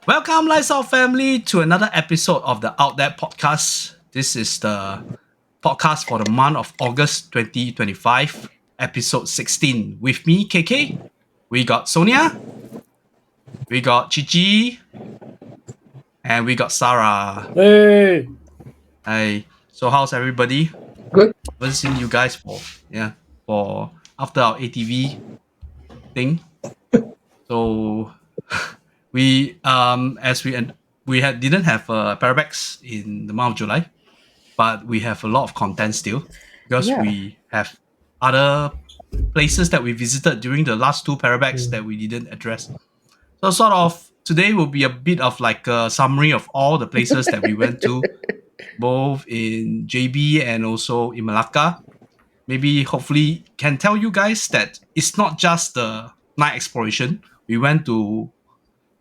Welcome, Lifestyle family, to another episode of the Out There podcast. This is the podcast for the month of August 2025, episode 16. With me, KK. We got Sonia, we got Cici, and we got Sarah. Hey, Hey, so how's everybody? Good. Haven't seen you guys for after our ATV thing. So we didn't have Parabex in the month of July, but we have a lot of content still because Yeah. we have other places that we visited during the last two Parabex that we didn't address. So sort of today will be a bit of like a summary of all the places that we went to, both in JB and also in Melaka. Maybe hopefully can tell you guys that it's not just the night exploration. We went to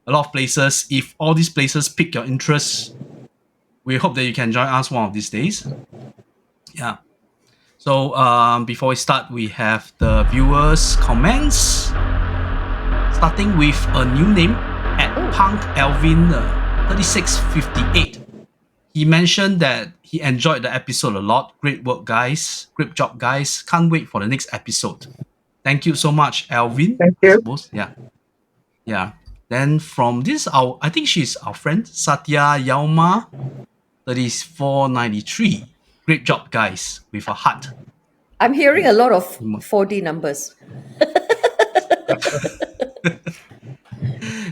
a lot of places. If all these places pique your interest, we hope that you can join us one of these days. Yeah. So before we start, we have the viewers' comments. Starting with a new name at Punk Elvin 3658. He mentioned that he enjoyed the episode a lot. Great work, guys. Great job, guys. Can't wait for the next episode. Thank you so much, Elvin. Thank I you. suppose. Yeah. Then from this, I think she's our friend Satya Yauma 3493. Great job, guys, with a heart. I'm hearing a lot of 4D numbers.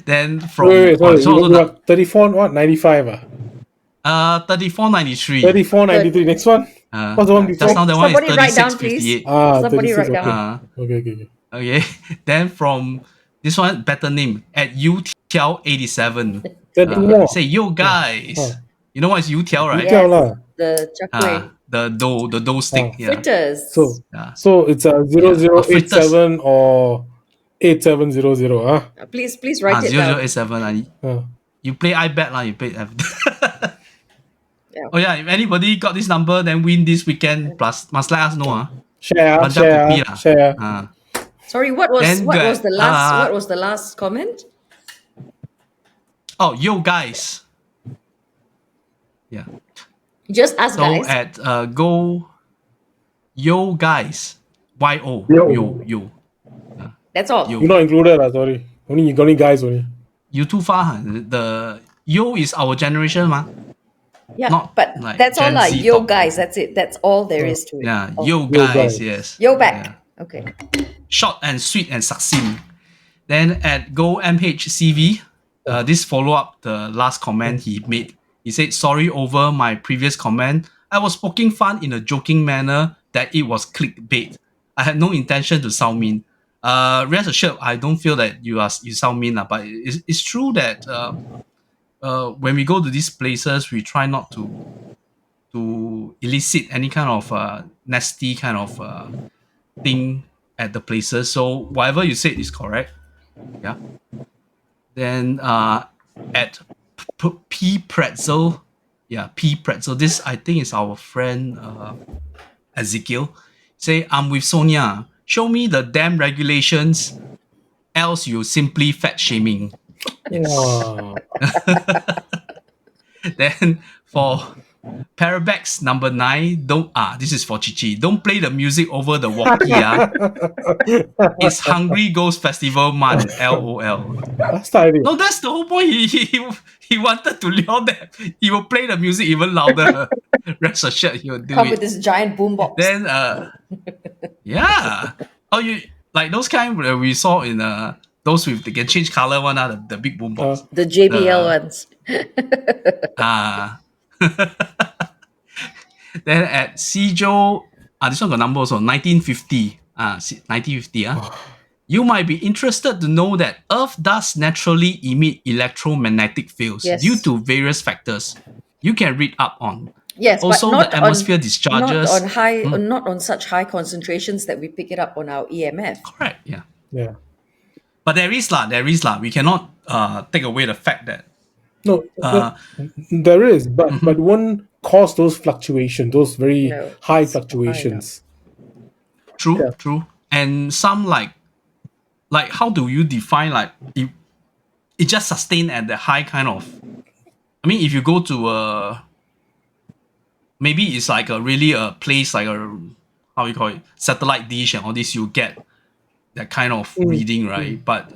Then from wait, sorry, so also the, 34, what, 95? 3493. 34, 93, next one? What's the one before? Just now that one is Somebody write down, please. 3658. Somebody 36, write down. okay. Okay. Then from this one, better name at Utiao87. Then two more. Say yo guys. You know what is Utiao, right? Utiao lah. The chakwe. The dough stick. Yeah. Fritters. So it's a 0087 or 8700, huh? Please write it down. 0087. Uh, You play iBet lah. You play. Yeah. Oh yeah. If anybody got this number, then win this weekend. Plus, must let us know. share. Sorry, what was Then the last what was the last comment? Oh, yo guys. Yeah. Just us So guys. at go yo guys. YO. Yo. That's all. Yo. You're not included, sorry. Only guys only. You too far. Huh? The yo is our generation, ma. Yeah, not but like that's all Gen like Z yo talk. guys. That's it. That's all there is to it. Yeah, Oh. yo guys, guys. yes. Yo back. Yeah. Okay. Short and sweet and succinct. Then at Go MHCV, this follow up the last comment he made. He said, "Sorry over my previous comment. I was poking fun in a joking manner that it was clickbait. I had no intention to sound mean. Rest assured, I don't feel that you sound mean, but it's true that when we go to these places, we try not to elicit any kind of nasty kind of thing at the places. So whatever you said is correct. Yeah. Then at P Pretzel, P Pretzel. This I think is our friend Ezekiel. Say, I'm with Sonia. Show me the damn regulations, else you simply fat shaming. Wow. Then for Parabex number 9, this is for Cici. Don't play the music over the walkie. It's Hungry Ghost Festival month. LOL. Last time. No, that's the whole point. He wanted to lure them. He will play the music even louder. Rest assured, he will do Come it. with this giant boombox. Then yeah. Oh, you like those kind where we saw in those with they can change color one, the big boombox. The JBL ones. Then at Sijo, this one got number also 1950. 1950. You might be interested to know that Earth does naturally emit electromagnetic fields Yes. due to various factors. You can read up on. Yes, Also, but not the atmosphere discharges. not on such high concentrations that we pick it up on our EMF. Correct. Yeah. Yeah. But there is lah. We cannot take away the fact that No, there is, but won't cause those fluctuations, those very No, high it's fluctuations. true. And some like how do you define like it just sustained at the high kind of. I mean, if you go to maybe it's like a really a place like a how you call it satellite dish and all this, you get that kind of reading, right? But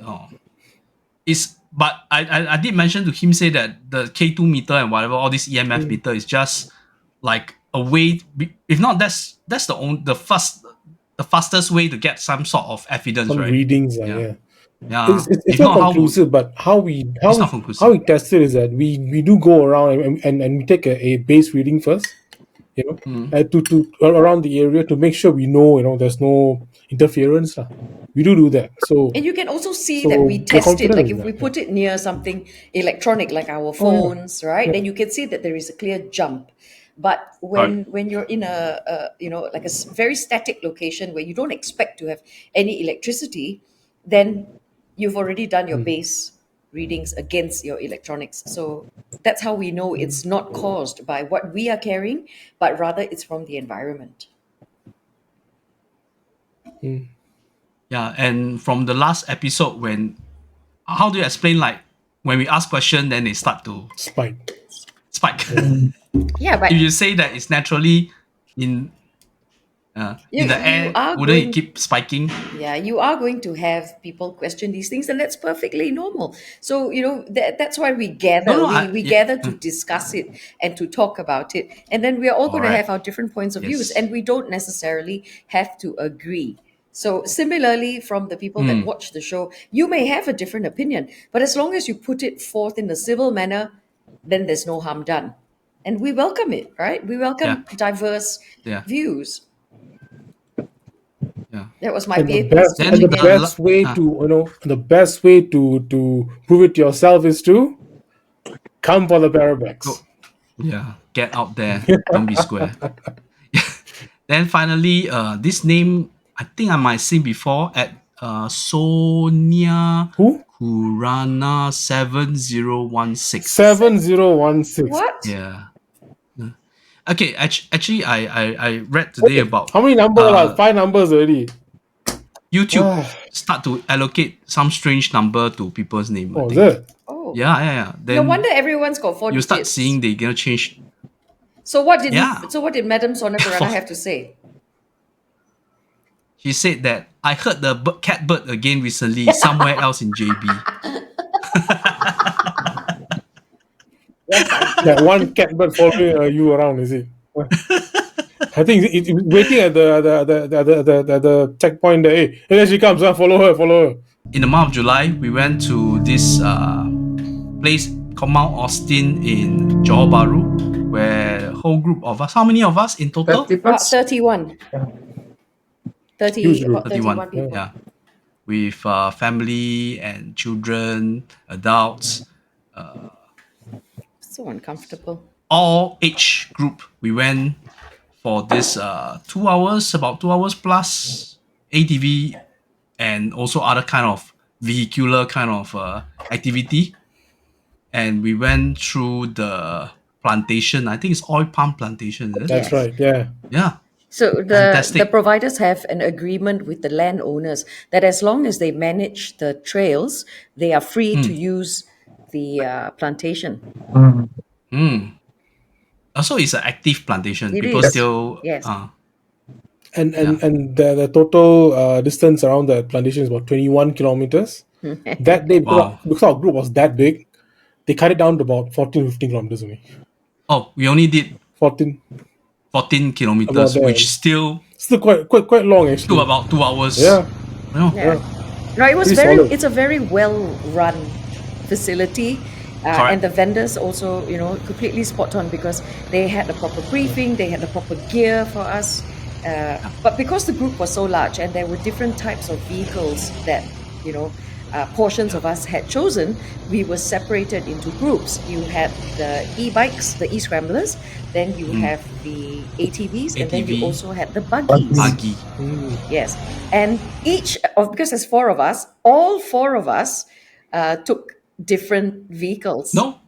I did mention to him say that the K2 meter and whatever all this EMF meter is just like a way. If not, that's the fastest way to get some sort of evidence, Some right? readings, Yeah. It's If not not, conclusive, but how we not conclusive. how we test it is that we do go around and we take a base reading first, to around the area to make sure we know there's no interference. We do that. So And you can also see So that we we're test it. confident Like in if we that, put it near something electronic, like our yeah. phones, right? Then you can see that there is a clear jump. But when you're in a like a very static location where you don't expect to have any electricity, then you've already done your base readings against your electronics. So that's how we know it's not caused by what we are carrying, but rather it's from the environment. Yeah, and from the last episode, how do you explain like when we ask question, then they start to Spike. Yeah, but If you say that it's naturally in in the you air, are wouldn't going it keep spiking? Yeah, you are going to have people question these things, and that's perfectly normal. So that's why we gather. No, We gather to discuss it and to talk about it, and then we are all going to Alright. have our different points of views, Yes. and we don't necessarily have to agree. So similarly, from the people that watch the show, you may have a different opinion, but as long as you put it forth in a civil manner, then there's no harm done, and we welcome it. Right? We welcome diverse Yeah. views. Yeah. That was my And the PAP best speech and the again. best way to prove it to yourself is to come for the Parabex. Yeah. Get out there. Don't be square. Then finally, this name I think I might seen before at Sonia Who? Kurana 7016. 7016. What? Yeah. Okay, actually, I read today about How many numbers? 5 numbers already. YouTube Ah. start to allocate some strange number to people's name. I Oh, is think. it? Oh. Yeah. No Then wonder everyone's got 4 you start digits. seeing they're gonna change. So what did Yeah. Madam Sonia Kurana have to say? She said that I heard the cat bird again recently somewhere else in JB. That one cat bird following you around, is it? I think it's waiting at the checkpoint there. Hey, there she comes. Follow her. In the month of July, we went to this place called Mount Austin in Johor Bahru, where a whole group of us. How many of us in total? About 31. 30, Huge group. about 31 31. people. Yeah, with family and children, adults, So uncomfortable. all age group. We went for this 2 hours, about 2 hours plus ATV and also other kind of vehicular kind of activity. And we went through the plantation. I think it's oil palm plantation. Is it? That's Yes. right. Yeah. Yeah. So the Fantastic. providers have an agreement with the landowners that as long as they manage the trails, they are free to use the plantation. Also, it's an active plantation. It People is. still Yes. And the total distance around the plantation is about 21 kilometers. That day, Wow. because our group was that big, they cut it down to about 14, 15 kilometers only. Oh, we only did 14. 14 kilometers, About there. which still Still quite long actually. took about 2 hours. Yeah. You know? Yeah. No, it was Pretty solid. it's a very well run facility. Correct. And the vendors also, completely spot on because they had the proper briefing, they had the proper gear for us. But because the group was so large and there were different types of vehicles that, portions of us had chosen, we were separated into groups. You had the e-bikes, the E-Scramblers, then you have the ATVs, and then you ATV. also had the buggies. Buggy. Yes. And because there's 4 of us, all 4 of us took different vehicles. No,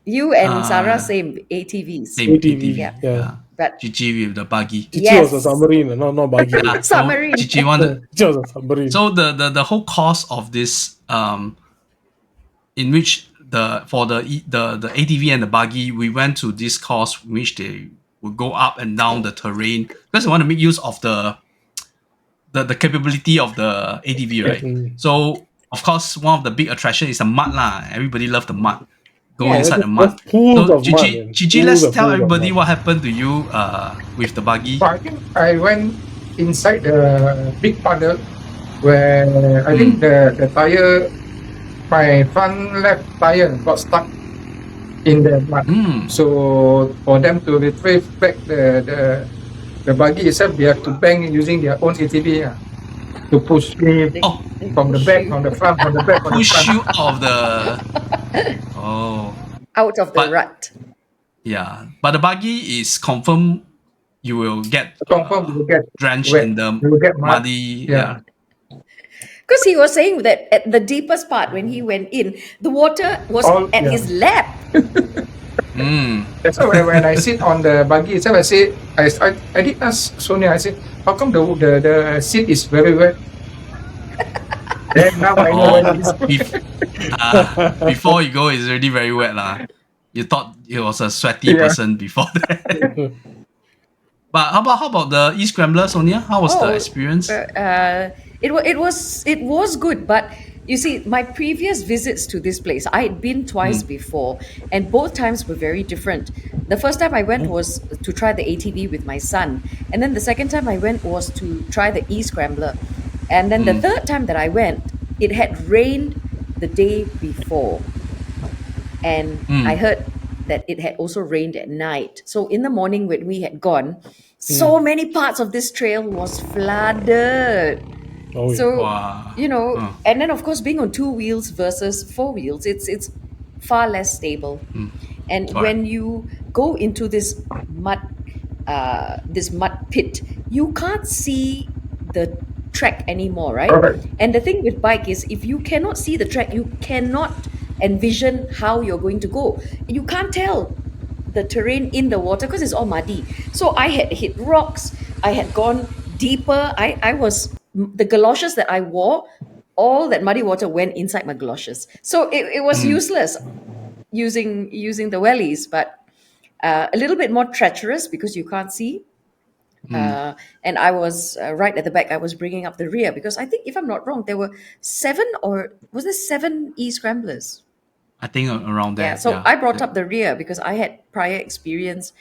You and Sarah, same ATVs. same ATV. Yeah. Yeah. But Gigi with the buggy. Chichi Yes. was a submarine, not buggy. Yeah, Submarine. So Gigi wanted. Chichi was a submarine. So the whole cost of this in which the ATV and the buggy, we went to this course in which they would go up and down the terrain because they want to make use of the capability of the ATV, right? So of course, one of the big attractions is the mud lah. Everybody love the mud. Go inside the mud. Pools So of mud, man. Gigi, Pools let's of- tell pools of everybody mud. what happened to you with the buggy. But I think I went inside the big puddle where I think the tire, my front left tire got stuck in the mud. So for them to retrieve back the buggy itself, they have to bang using their own ATV to push me Oh, from the back, from the front, from the back, from the push front. you out of the. Oh, Out of the But- rut. yeah. But the buggy is confirmed. You will get Confirm we will get drenched wet. in the We will get mud. muddy. Yeah. Because he was saying that at the deepest part, when he went in, the water was at Yeah. his lap. That's why when I sit on the buggy itself, I did ask Sonia, I said, how come the seat is very wet? Then now I know when it is. Before you go, it's already very wet lah. You thought it was a sweaty Yeah. person before that. But how about the E-Scrambler, Sonia? How was the experience? It was good, but you see, my previous visits to this place, I had been twice before, and both times were very different. The first time I went was to try the ATV with my son, and then the second time I went was to try the E-Scrambler, and then the third time that I went, it had rained the day before, and I heard that it had also rained at night. So in the morning when we had gone, so many parts of this trail was flooded. Oh, yeah. So Wow. and then of course being on 2 wheels versus 4 wheels, it's far less stable. And Correct. when you go into this mud pit, you can't see the track anymore, right? Correct. And the thing with bike is if you cannot see the track, you cannot envision how you're going to go. You can't tell the terrain in the water because it's all muddy. So I had hit rocks, I had gone deeper. I was the galoshes that I wore, all that muddy water went inside my galoshes. So it was useless using the wellies, but a little bit more treacherous because you can't see. And I was right at the back. I was bringing up the rear because I think, if I'm not wrong, there were 7 E-Scramblers. I think around there. Yeah, so I brought up the rear because I had prior experience.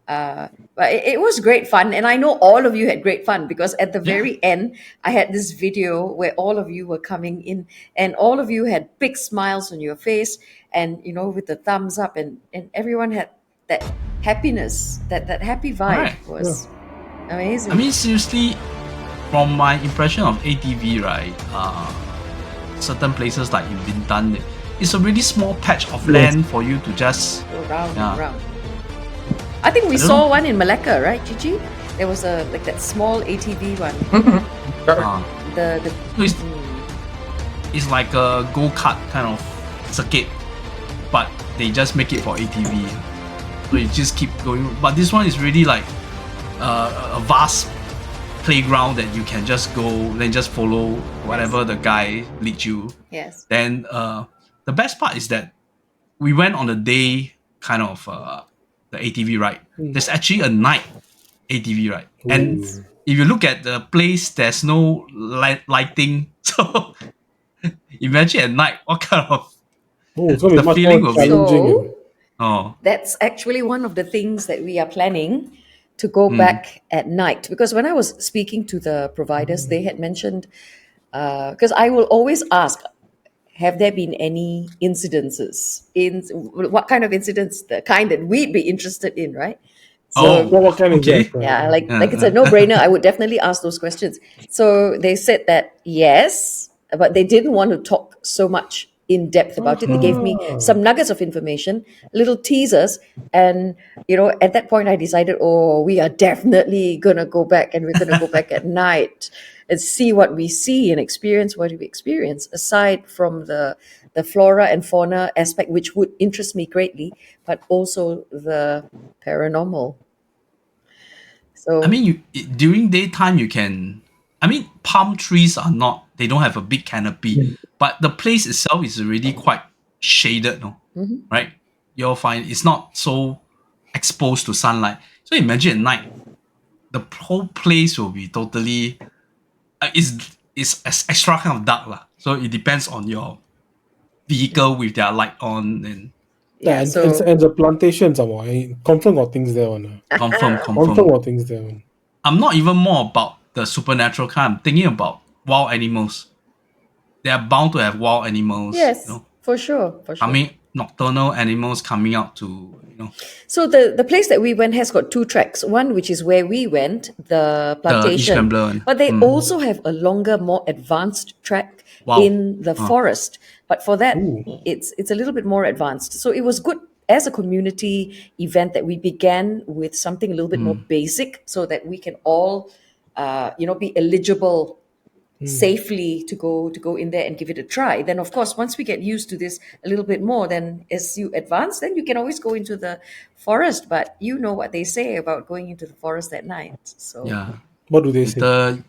But it was great fun, and I know all of you had great fun because at the very end, I had this video where all of you were coming in, and all of you had big smiles on your face, and with the thumbs up, and everyone had that happiness, that happy vibe. Right. Was amazing. I mean, seriously, from my impression of ATV, right? Certain places like in Bintan, it's a really small patch of land for you to just. Go round Yeah. and round. I think we I don't saw know. one in Melaka, right, Gigi? There was that small ATV one. Uh, The so it's like a go-kart kind of circuit, but they just make it for ATV. So you just keep going. But this one is really like a vast playground that you can just go, then just follow whatever the guy leads you. yes. Then the best part is that we went on a day kind of the ATV ride. There's actually a night ATV ride, and if you look at the place, there's no lighting. So imagine at night what kind of it's going to the be much feeling more will be- challenging. oh That's actually one of the things that we are planning to go back at night. Because when I was speaking to the providers, they had mentioned, because I will always ask, have there been any incidences? What kind of incidents? The kind that we'd be interested in, right? Oh, What kind okay. is that? Yeah, like it's a no-brainer. I would definitely ask those questions. So they said that yes, but they didn't want to talk so much in depth about it. They gave me some nuggets of information, little teasers, and at that point I decided, we are definitely gonna go back, and we're gonna go back at night and see what we see and experience what we experience. Aside from the flora and fauna aspect, which would interest me greatly, but also the paranormal. So I mean, during daytime you can. I mean, palm trees are not. They don't have a big canopy, but the place itself is already quite shaded, no? Right? You'll find it's not so exposed to sunlight. So imagine at night, the whole place will be totally is extra kind of dark lah. So it depends on your vehicle with their light on and Yeah, Yeah, and the plantation some more. Confirm got things there on. confirm. Confirm got things there on. I'm not even more about the supernatural kind. I'm thinking about wild animals. They are bound to have wild animals. yes, You know, for sure. I mean, nocturnal animals coming out to, So the place that we went has got two tracks. One which is where we went, the Plantation, E-Scrambler one. but they also have a longer, more advanced track Wow. in the forest. But for that, Ooh. it's a little bit more advanced. So it was good as a community event that we began with something a little bit more basic, so that we can all, be eligible safely to go in there and give it a try. Then of course, once we get used to this a little bit more, then as you advance, then you can always go into the forest. But you know what they say about going into the forest at night. So yeah. What do they say?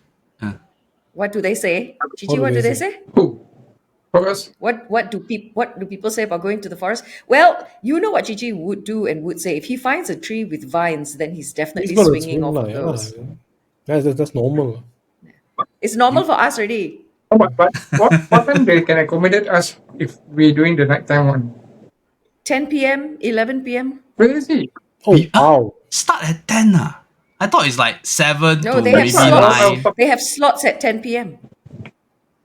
what do they say? Gigi, What do what do they they say? say? Who? Forest? What do people say about going to the forest? Well, you know what Gigi would do and would say. If he finds a tree with vines, then he's definitely It's gonna swinging swing off lah, of yeah those. lah. That's normal lah. It's normal for us already. Oh, but what time they can accommodate us if we're doing the nighttime one? 10 p.m., 11 p.m. Where is it? Oh Yeah. wow. Start at 10. I thought it's like 7 No, to they have maybe slots. 9, They have slots at 10 p.m.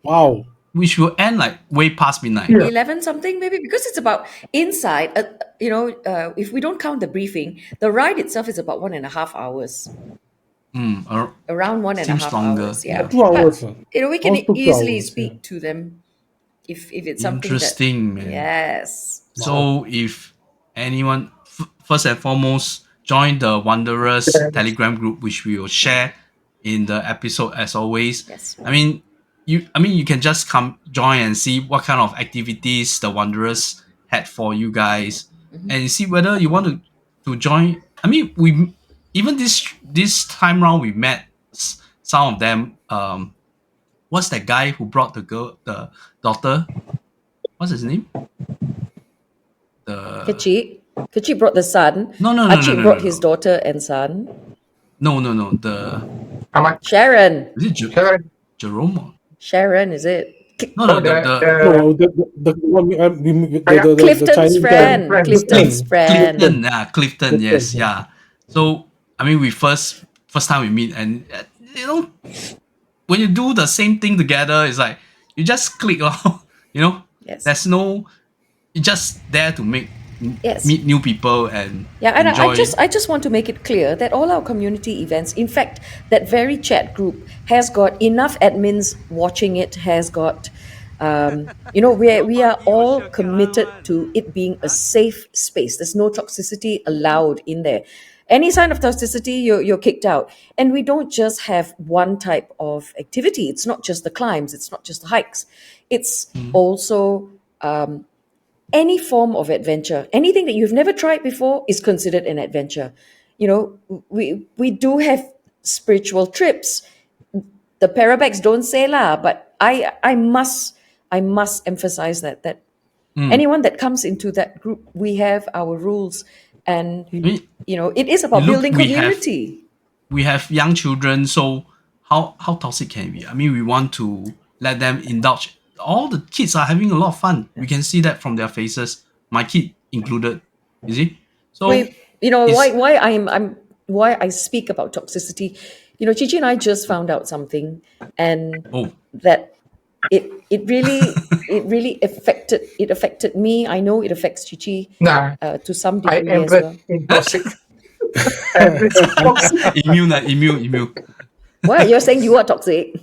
Wow. which will end like way past midnight. Yeah. 11 something maybe, because it's about inside, if we don't count the briefing, the ride itself is about 1.5 hours, around one and a Seems half longer, hours. Yeah. 2 hours. We can Almost took 2 easily hours, speak yeah. to them if it's something Interesting, that, man. yes. So if anyone, first and foremost, join the Wanderers Yes. Telegram group, which we will share in the episode as always. Yes. I mean, you can just come join and see what kind of activities the Wanderers had for you guys, and see whether you want to join. I mean, we even this time round we met some of them. What's that guy who brought the daughter? What's his name? Kachi brought the son. No. Achi brought his daughter and son. No. The Ahmad? Sharon. is it Sharon? Jerome? Or- Sharon, is it? No, Oh, the No, the one the Clifton's Chinese friend. guy. Clifton's friend. Clifton, yes, yeah. So I mean, we first time we meet, and when you do the same thing together, it's like you just click, Yes. There's no, you're just there to meet new people and Yeah, and enjoy. I just want to make it clear that all our community events, in fact, that very chat group has got enough admins watching it, has got, we are all committed to it being a safe space. There's no toxicity allowed in there. Any sign of toxicity, you're kicked out. And we don't just have one type of activity. It's not just the climbs. It's not just the hikes. It's also any form of adventure. Anything that you've never tried before is considered an adventure. We do have spiritual trips. The Parabex don't say lah, but I must emphasize that anyone that comes into that group, we have our rules, and it is about building community. We have young children, so how toxic can it be? I mean, we want to let them indulge. All the kids are having a lot of fun. We can see that from their faces. My kid included. You see? So why I speak about toxicity. Cici and I just found out something, and that it really affected me. I know it affects Cici Nah, to some I degree am as well. toxic. toxic. immune. What, you're saying you are toxic?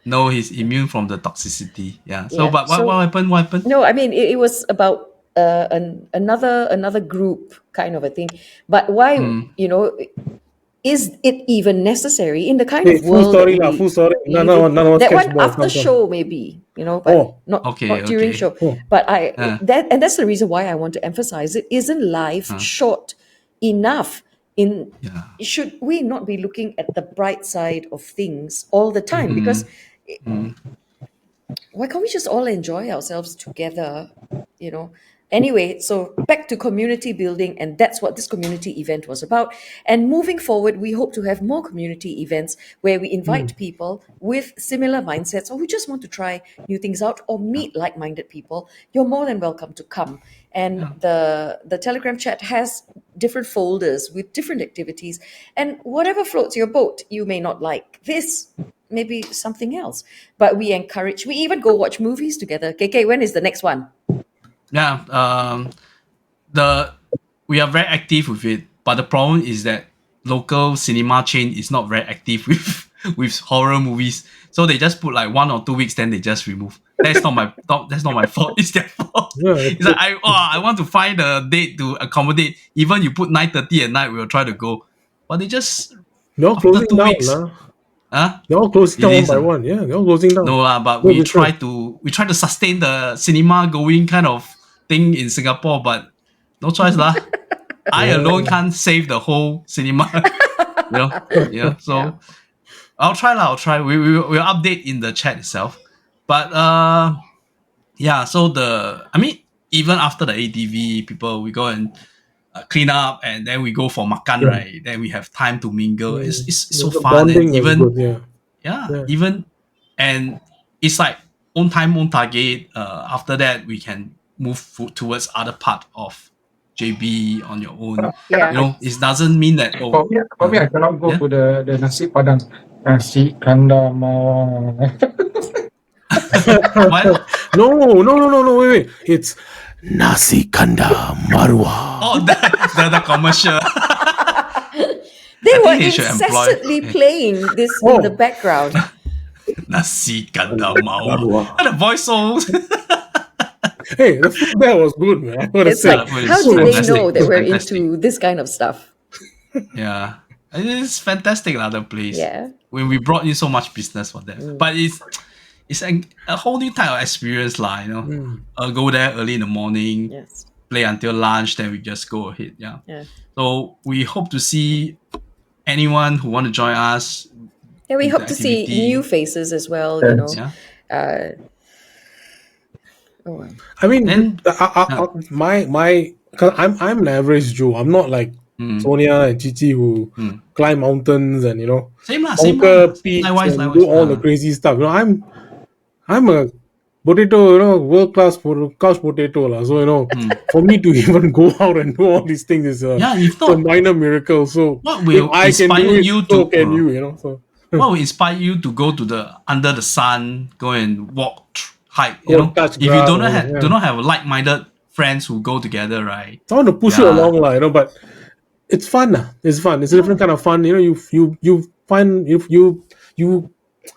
No, he's immune from the toxicity. Yeah. So, Yeah, but so- what happened? What happened? No, I mean it was about another group kind of a thing. But why is it even necessary in the kind Hey, of full world story that lah, we full story. live No, in? no, That sketch one ball, after come. show maybe, but Oh. not Okay, during okay. show. Oh. But that's the reason why I want to emphasize it. Isn't life short enough? Should we not be looking at the bright side of things all the time? Because why can't we just all enjoy ourselves together, you know? Anyway, so back to community building, and that's what this community event was about. And moving forward, we hope to have more community events where we invite people with similar mindsets, or who just want to try new things out or meet like-minded people. You're more than welcome to come. And the Telegram chat has different folders with different activities, and whatever floats your boat. You may not like this, maybe something else, but we even go watch movies together. KK, when is the next one? Yeah, we are very active with it, but the problem is that local cinema chain is not very active with with horror movies. So they just put like 1 or 2 weeks, then they just remove. That's not my fault. It's their fault. Yeah, It's like I want to find a date to accommodate. Even you put 9:30 at night, we'll try to go, but they just they're all after closing 2 down, weeks. lah. Huh? They're all closing It down one is, by one. Yeah, they're all closing down. No, but No, we it's try true. to sustain the cinema going kind of thing in Singapore, but no choice lah. I alone can't save the whole cinema. So Yeah. I'll try lah. I'll try. We'll update in the chat itself. But so even after the ATV, people we go and clean up, and then we go for makan, right? Then we have time to mingle. It's so The fun, and bonding is even good, Yeah. even and it's like own time, own target. After that, we can move towards other part of JB on your own. Yeah. It doesn't mean that For me, I cannot go yeah. to the nasi padang. Nasi kandar mawar. What? No, wait. It's Nasi Kandar Marwa. Oh, the commercial. They were think they should employ- incessantly playing this in the background. Nasi kandar mawar. And the voice so Hey, the food there was good, man. I gotta It's say. like, It's how do they fantastic. know that we're Fantastic. into this kind of stuff? Yeah. It's fantastic, the place. Yeah. When we brought in so much business for them. But it's a whole new type of experience, go there early in the morning, Yes. play until lunch, then we just go ahead. Yeah. Yeah. So we hope to see anyone who want to join us. Yeah, we with hope the to see activity. new faces as well, Yes. Yeah. Oh, well. I mean, Then- my, cause I'm an average Joe. I'm not like Sonia and Cici who climb mountains and Same lah. conquer peaks Likewise. and do all the crazy stuff. I'm a potato, world class couch potato lah. So for me to even go out and do all these things is if a not, minor miracle. So what will if I can inspire do it, you so to can you? So what will inspire you to go to the under the sun, go and walk, hike? Go and touch If you grass, do not have like-minded friends who go together, right? I want to push you Yeah. along, but it's fun. It's fun. It's a different kind of fun. You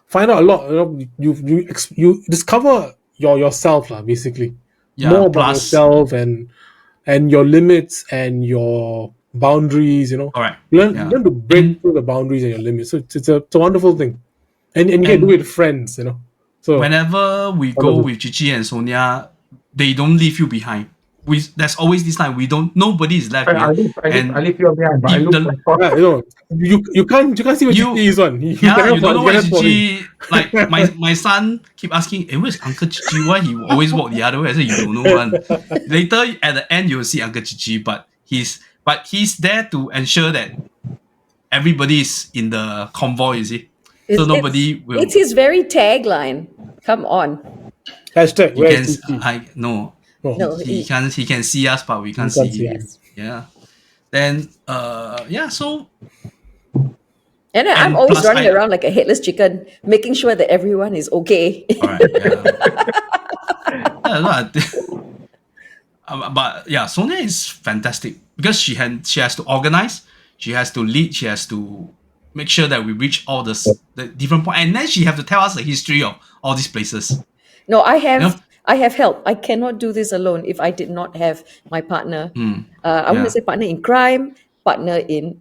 find out a lot. You discover yourself, basically. Yeah, More about plus- yourself and your limits and your boundaries. Correct. Learn Yeah. to break through the boundaries and your limits. So it's a wonderful thing, and you can do it with friends. So Whenever we go with Cici and Sonia, they don't leave you behind. There's always this time nobody is left I behind. live here behind, but I If look the- for you can't see what You- Cici is on. you don't know where Cici. Like my son keep asking, where's Uncle Cici? Why he always walk the other way? I said you don't know one. Later at the end you'll see Uncle Cici, but he's there to ensure that everybody is in the convoy. You see, so nobody will. It's his very tagline. Come on. Hashtag You where's can Cici? no. No, He can see us, but we can't can't see see him. us. Yeah. Then so And I'm And always plus running I- around like a headless chicken, making sure that everyone is okay. all right. Yeah. No, I think- but yeah, Sonia is fantastic because she has to organize, she has to lead, she has to make sure that we reach all the different points, and then she have to tell us the history of all these places. No, I have Yeah. I have help. I cannot do this alone if I did not have my partner. I want Yeah. to say partner in crime, partner in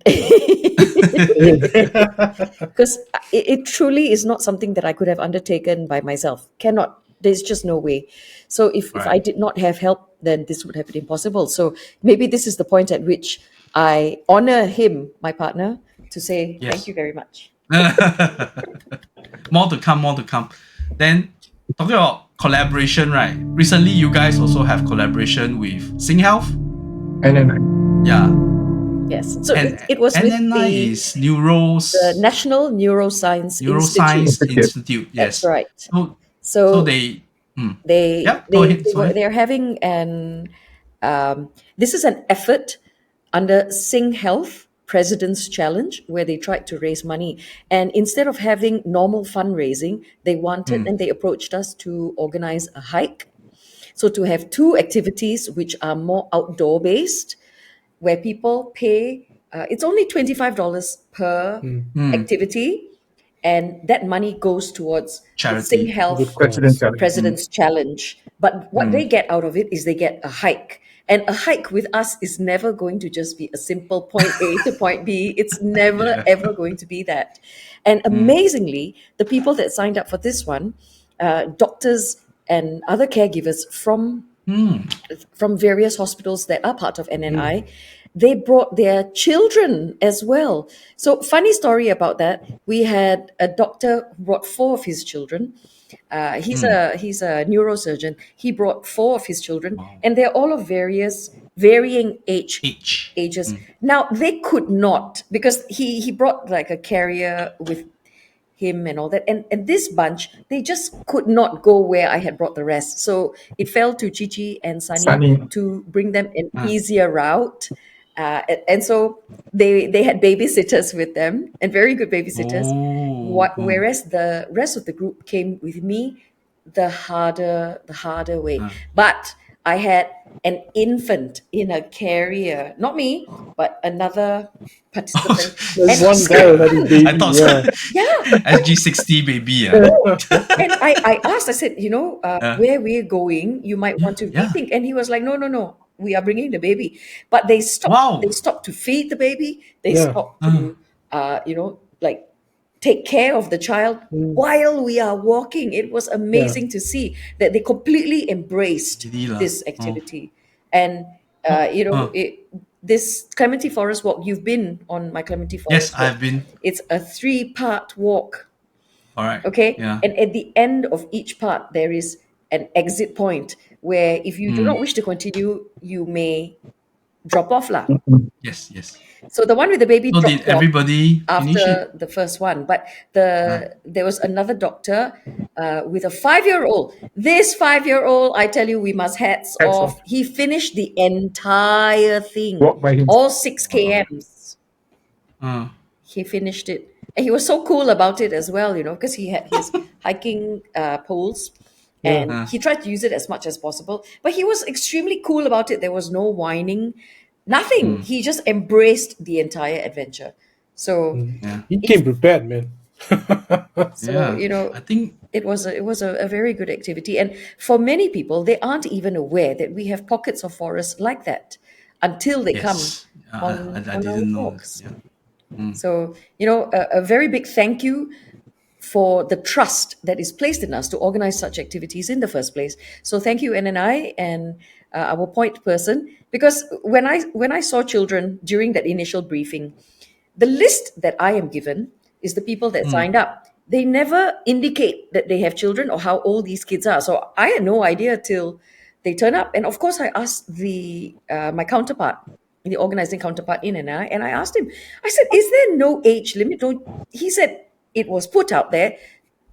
because it truly is not something that I could have undertaken by myself. Cannot. There's just no way. So if I Right. did not have help, then this would have been impossible. So maybe this is the point at which I honor him, my partner, to say Yes. thank you very much. More to come. Then talking about collaboration, right? Recently, you guys also have collaboration with SingHealth. And then Yeah. Yes. So And it was with NNI the is Neuros National Neuroscience Neuroscience Institute. Institute. That's Yes. right. So So they. they Yeah. Go they, ahead. Sorry. they're having an this is an effort under SingHealth President's Challenge, where they tried to raise money, and instead of having normal fundraising, they wanted and they approached us to organize a hike. So to have two activities which are more outdoor based, where people pay, it's only $25 per activity, and that money goes towards the Charity. SingHealth Good President cause. Challenge. President's Challenge. But what they get out of it is they get a hike. And a hike with us is never going to just be a simple point A to point B. It's never, ever going to be that. And amazingly, the people that signed up for this one, doctors and other caregivers from various hospitals that are part of NNI, they brought their children as well. So funny story about that. We had a doctor who brought 4 of his children. He's a neurosurgeon. He brought 4 of his children, and they're all of varying ages. Now they could not, because he brought like a carrier with him and all that, and this bunch, they just could not go where I had brought the rest, so it fell to Cici and Sunny Sunny. to bring them an easier route. And so they had babysitters with them, and very good babysitters. Whereas the rest of the group came with me the harder way. But I had an infant in a carrier, not me, but another participant. There's And- one guy already baby. I thought yeah. SG60 baby. And I asked, I said, where we're going, you might want to rethink. And he was like, no, we are bringing the baby. But they stopped. Wow. They stopped to feed the baby. They Yeah. stopped to, like take care of the child while we are walking. It was amazing to see that they completely embraced Really lah. this activity. And this Clementi Forest Walk, you've been on my Clementi Forest Yes, Walk. I've been. It's a 3-part walk. All right. Okay. Yeah. And at the end of each part, there is an exit point where if you do not wish to continue, you may drop off lah. Yes. So the one with the baby So dropped did off everybody finish it? after the first one, but there was another doctor with a 5-year-old. This 5-year-old, I tell you, we must hats Hats off. He finished the entire thing, Walk by himself. all 6 kms. Uh, He finished it. And he was so cool about it as well, because he had his hiking poles, and he tried to use it as much as possible. But he was extremely cool about it. There was no whining, nothing. He just embraced the entire adventure. So, He came prepared, man. I think it was a very good activity. And for many people, they aren't even aware that we have pockets of forest like that until they come yes. on I our didn't know. walks. Yeah. So, a very big thank you for the trust that is placed in us to organize such activities in the first place. So thank you, NNI, and our point person, because when I saw children during that initial briefing, the list that I am given is the people that signed up. They never indicate that they have children or how old these kids are. So I had no idea till they turn up. And of course, I asked my counterpart, the organizing counterpart in NNI, and I asked him, I said, is there no age limit? He said, it was put out there,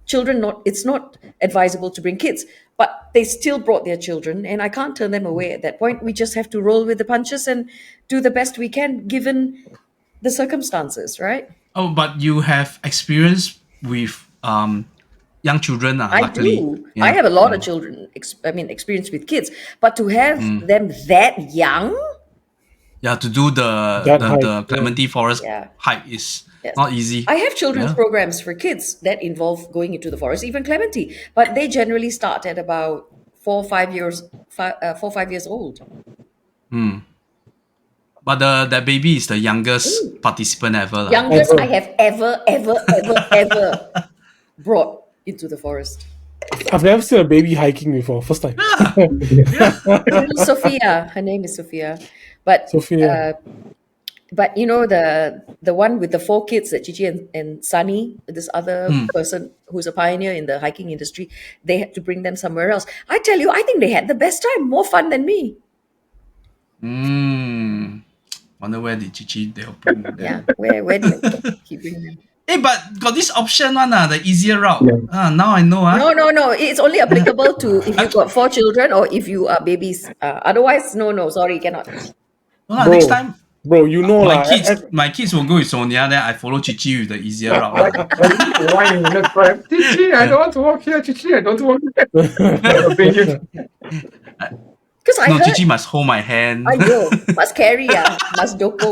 it's not advisable to bring kids, but they still brought their children, and I can't turn them away at that point. We just have to roll with the punches and do the best we can given the circumstances, right? Oh, but you have experience with young children, I luckily. do. Yeah. I have a lot of children, experience with kids, but to have them that young, Yeah, to do the hike, Clementi Forest Yeah. hike is Yes. not easy. I have children's Yeah. programs for kids that involve going into the forest, even Clementi, but they generally start at about 4 or 5 years old. But that baby is the youngest participant ever. lah. Youngest Ever. I have ever brought into the forest. I've never seen a baby hiking before. First time. Sophia, her name is Sophia, but Sophia. But you know the one with the 4 kids that Chichi and Sunny, this other person who's a pioneer in the hiking industry, they had to bring them somewhere else. I tell you, I think they had the best time, more fun than me. Wonder where did Chichi they'll bring them. Yeah, where did he bring them? Hey, but got this option one, the easier route. Yeah. Now I know. No. It's only applicable to if you've got 4 children or if you are babies. Otherwise, no. Sorry, cannot. No, Bro, next time bro, you know my kids will go with Sonia, then I follow Chichi with the easier route. Why in the crowd? Chichi, I don't want to walk here. Chichi, I don't want to walk here. Because I No, heard, Chichi must hold my hand. must carry, must doko.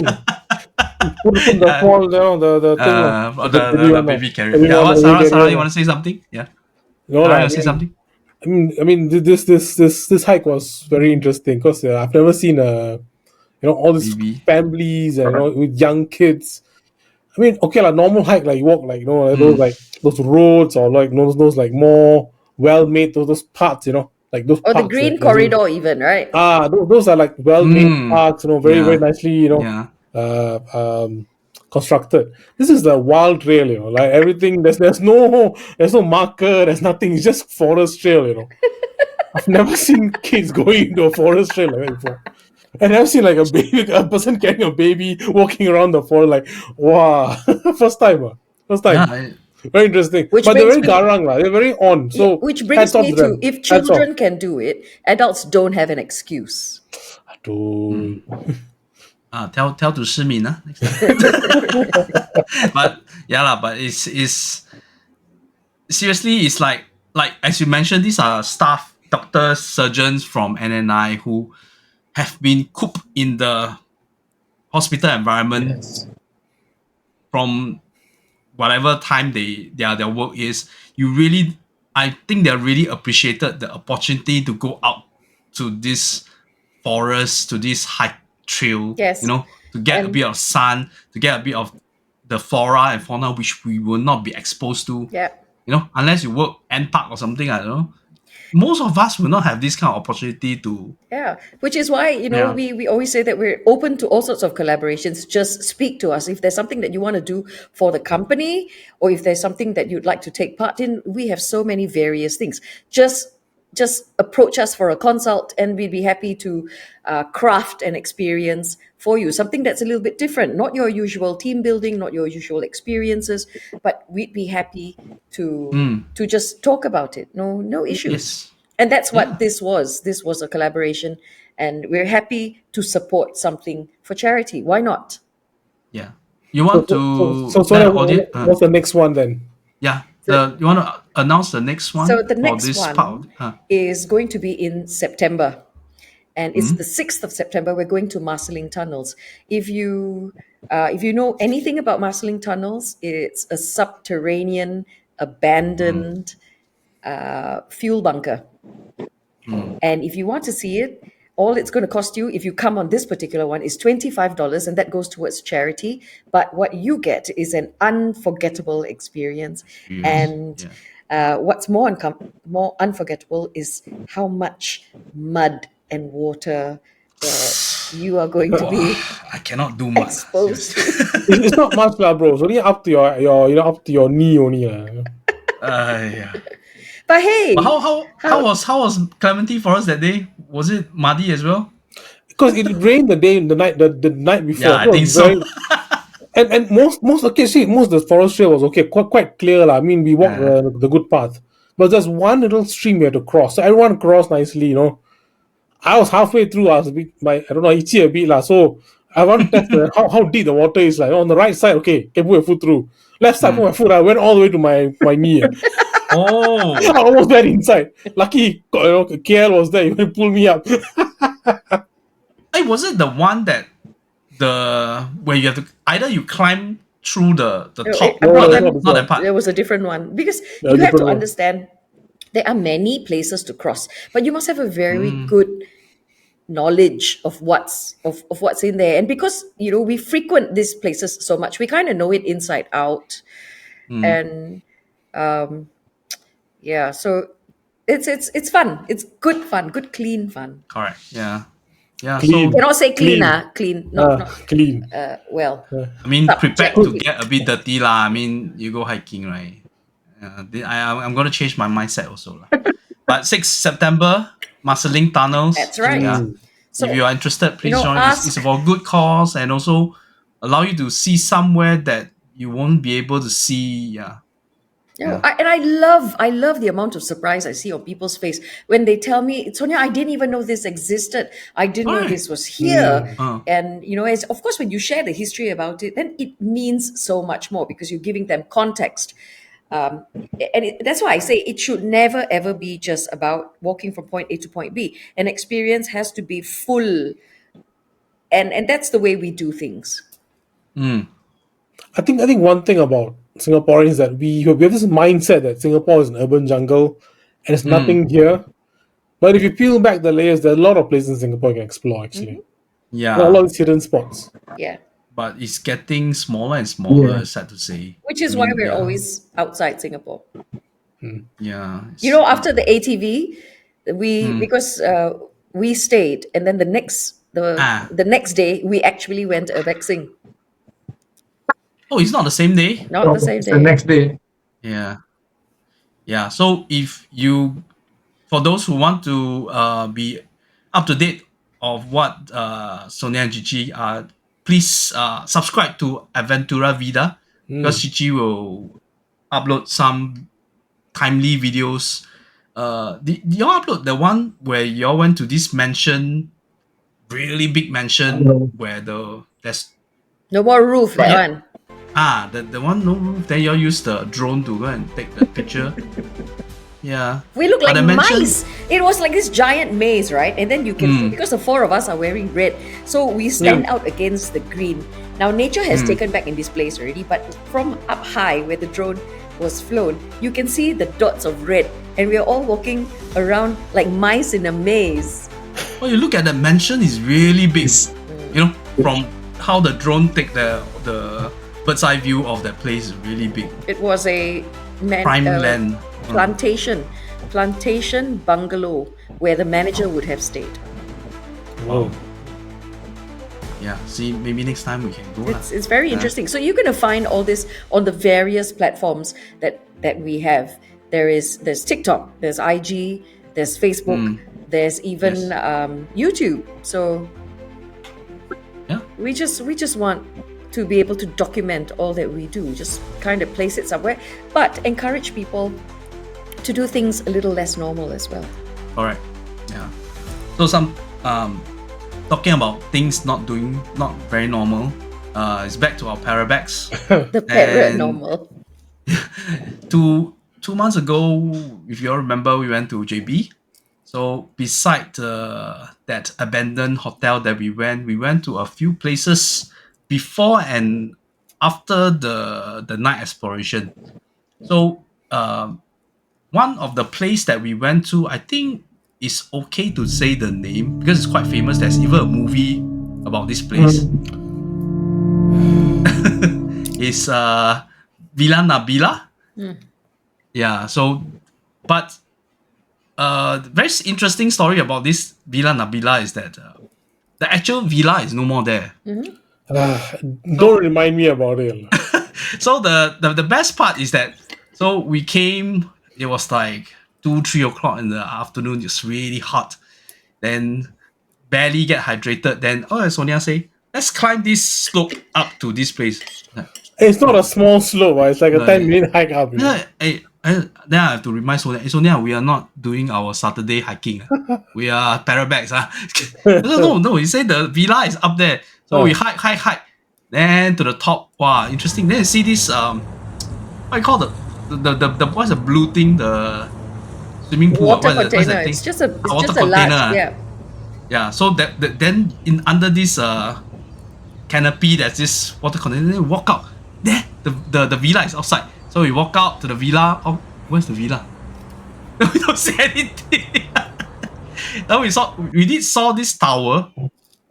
put the fall down the thing. The baby carrier. everyone- Yeah, what, everyone- Sarah, you want to say something? Yeah. No, Sarah, I you say something? mean, this hike was very interesting because I've never seen all these Baby. families and with young kids. I mean, okay, like normal hike, like you walk like those roads or like those like more well made those parts, like those. Or the parks green that- corridor even, right? those are like well made parks, very Yeah. very nicely, Yeah. constructed. This is the wild trail, like everything. There's no marker. There's nothing. It's just forest trail. I've never seen kids going into a forest trail like that before. And I've seen like a person carrying a baby walking around the forest. Like, wow, first time. Yeah, Very interesting. Which But they're brings very me- garang, they're very on. So Which brings hats off me to them. to if Hats off. children can do it, adults don't have an excuse. Dude. tell to Shimin, next time. But yeah, but it's seriously, it's like as you mentioned, these are staff, doctors, surgeons from NNI who have been cooped in the hospital environment Yes. from whatever time their work is. I think they really appreciated the opportunity to go out to this forest, to this hike trail. Yes. To get a And- bit of sun, to get a bit of the flora and fauna which we will not be exposed to. Yeah. Unless you work N Park or something, I don't know. Most of us will not have this kind of opportunity to. Yeah, which is why, Yeah. we always say that we're open to all sorts of collaborations. Just speak to us. If there's something that you want to do for the company or if there's something that you'd like to take part in, we have so many various things. Just approach us for a consult and we'd be happy to craft an experience for you. Something that's a little bit different, not your usual team building, not your usual experiences, but we'd be happy to just talk about it. No issues. Yes. And that's what this was. This was a collaboration, and we're happy to support something for charity. Why not? Yeah. You want to So let the audience? what's the next one then? Yeah. You want to announce the next one? So the for next this one part? is going to be in September. And it's the 6th of September. We're going to Marsiling Tunnels. If you know anything about Marsiling Tunnels, it's a subterranean, abandoned fuel bunker. And if you want to see it, all it's going to cost you, if you come on this particular one, is $25, and that goes towards charity. But what you get is an unforgettable experience. And what's more unforgettable is how much mud and water that you are going to be I cannot do much. exposed to. It's not much, lah, bro. It's only up to your knee only, lah. Yeah. But hey, But how was Clementi Forest that day? Was it muddy as well? Because it rained the night before. Yeah, I So it think was so. And most of the forest trail was okay, quite clear, lah. I mean, we walked the good path, but there's one little stream we had to cross. So everyone crossed nicely, I was halfway through. I was a bit, I don't know, itchy a bit, lah. So I want to test how deep the water is. Like on the right side, okay, can put your foot through. Left side, put my foot. I went all the way to my knee. Oh, I almost went inside. Lucky, KL was there. He pulled me up. hey, was it the one that where you have to either you climb through the top? No, not no, that part. there was a different one because Yeah, you have to different one. understand there are many places to cross, but you must have a very good knowledge of what's in there. And because we frequent these places so much, we kind of know it inside out. And so it's fun. It's good fun, good clean fun. Correct. Yeah. Yeah, Clean. Cannot say clean, Clean. clean. Not Clean. well. I mean, prepared to Subjective. get a bit dirty lah. I mean, you go hiking, right? I'm gonna change my mindset also lah. But 6th September, Marsiling Tunnels. That's right. Yeah. So, If you are interested, please you know, join. It's for good cause and also allow you to see somewhere that you won't be able to see. Yeah. Yeah. And I love the amount of surprise I see on people's face when they tell me, Sonia, I didn't even know this existed. I didn't know Right. this was here. Uh. And as of course, when you share the history about it, then it means so much more because you're giving them context. That's why I say it should never ever be just about walking from point A to point B. An experience has to be full, and that's the way we do things. I think one thing about Singaporeans that we have this mindset that Singapore is an urban jungle and there's nothing here. But if you peel back the layers, there are a lot of places in Singapore you can explore actually. Yeah. There are a lot of hidden spots. Yeah. But it's getting smaller and smaller, Yeah. sad to say. Which is why we're always outside Singapore. Yeah. After the ATV, because we stayed, and then the next day we actually went to Urbexing. Oh, it's not the same day? Not the same It's day. the next day. Yeah. Yeah. So for those who want to be up to date of what Sonia and Cici are, please subscribe to Adventura Vida because Cici will upload some timely videos. Did y'all upload the one where y'all went to this mansion, really big mansion where there's No more roof, that Yeah. one. the one no roof, then y'all use the drone to go and take the picture. Yeah. We look But like I mentioned- mice. It was like this giant maze, right? And then you can see, because the four of us are wearing red, so we stand out against the green. Now nature has taken back in this place already, but from up high where the drone was flown, you can see the dots of red, and we are all walking around like mice in a maze. Well, you look at the mansion is really big. You know, from how the drone take the bird's eye view of that place is really big. It was a Prime land. plantation bungalow where the manager would have stayed. Wow. Yeah. See, maybe next time we can go. It's very interesting. So you're going to find all this on the various platforms that we have. There's TikTok, there's IG, there's Facebook, there's even YouTube. So Yeah. we just want to be able to document all that we do, just kind of place it somewhere, but encourage people to do things a little less normal as well. Correct. Yeah. So some talking about things not very normal. It's back to our Parabex. The parrot And- normal. Two months ago, if you all remember, we went to JB. So beside that abandoned hotel that we went to a few places before and after the night exploration. So one of the place that we went to, I think it's okay to say the name because it's quite famous. There's even a movie about this place. It's Villa Nabila. Yeah. So, but very interesting story about this Villa Nabila is that the actual villa is no more there. Don't remind me about it. So the best part is that we came. It was like 2-3 o'clock in the afternoon. It's really hot. Then barely get hydrated. Then Sonia say, let's climb this slope up to this place. It's not a small slope. It's like a 10-minute hike up. Yeah, then I have to remind Sonia, Sonia, we are not doing our Saturday hiking. We are Parabex. No, he said the villa is up there. So we hike. Then to the top, wow, interesting. Then you see this what you call the what's the blue thing? The swimming pool. Water what's that container. thing? It's just a water large, container. Yeah. So that then under this canopy, there's this water container. Then we walk out. There, the villa is outside. So we walk out to the villa. Oh, where's the villa? We don't see anything. Then we did saw this tower.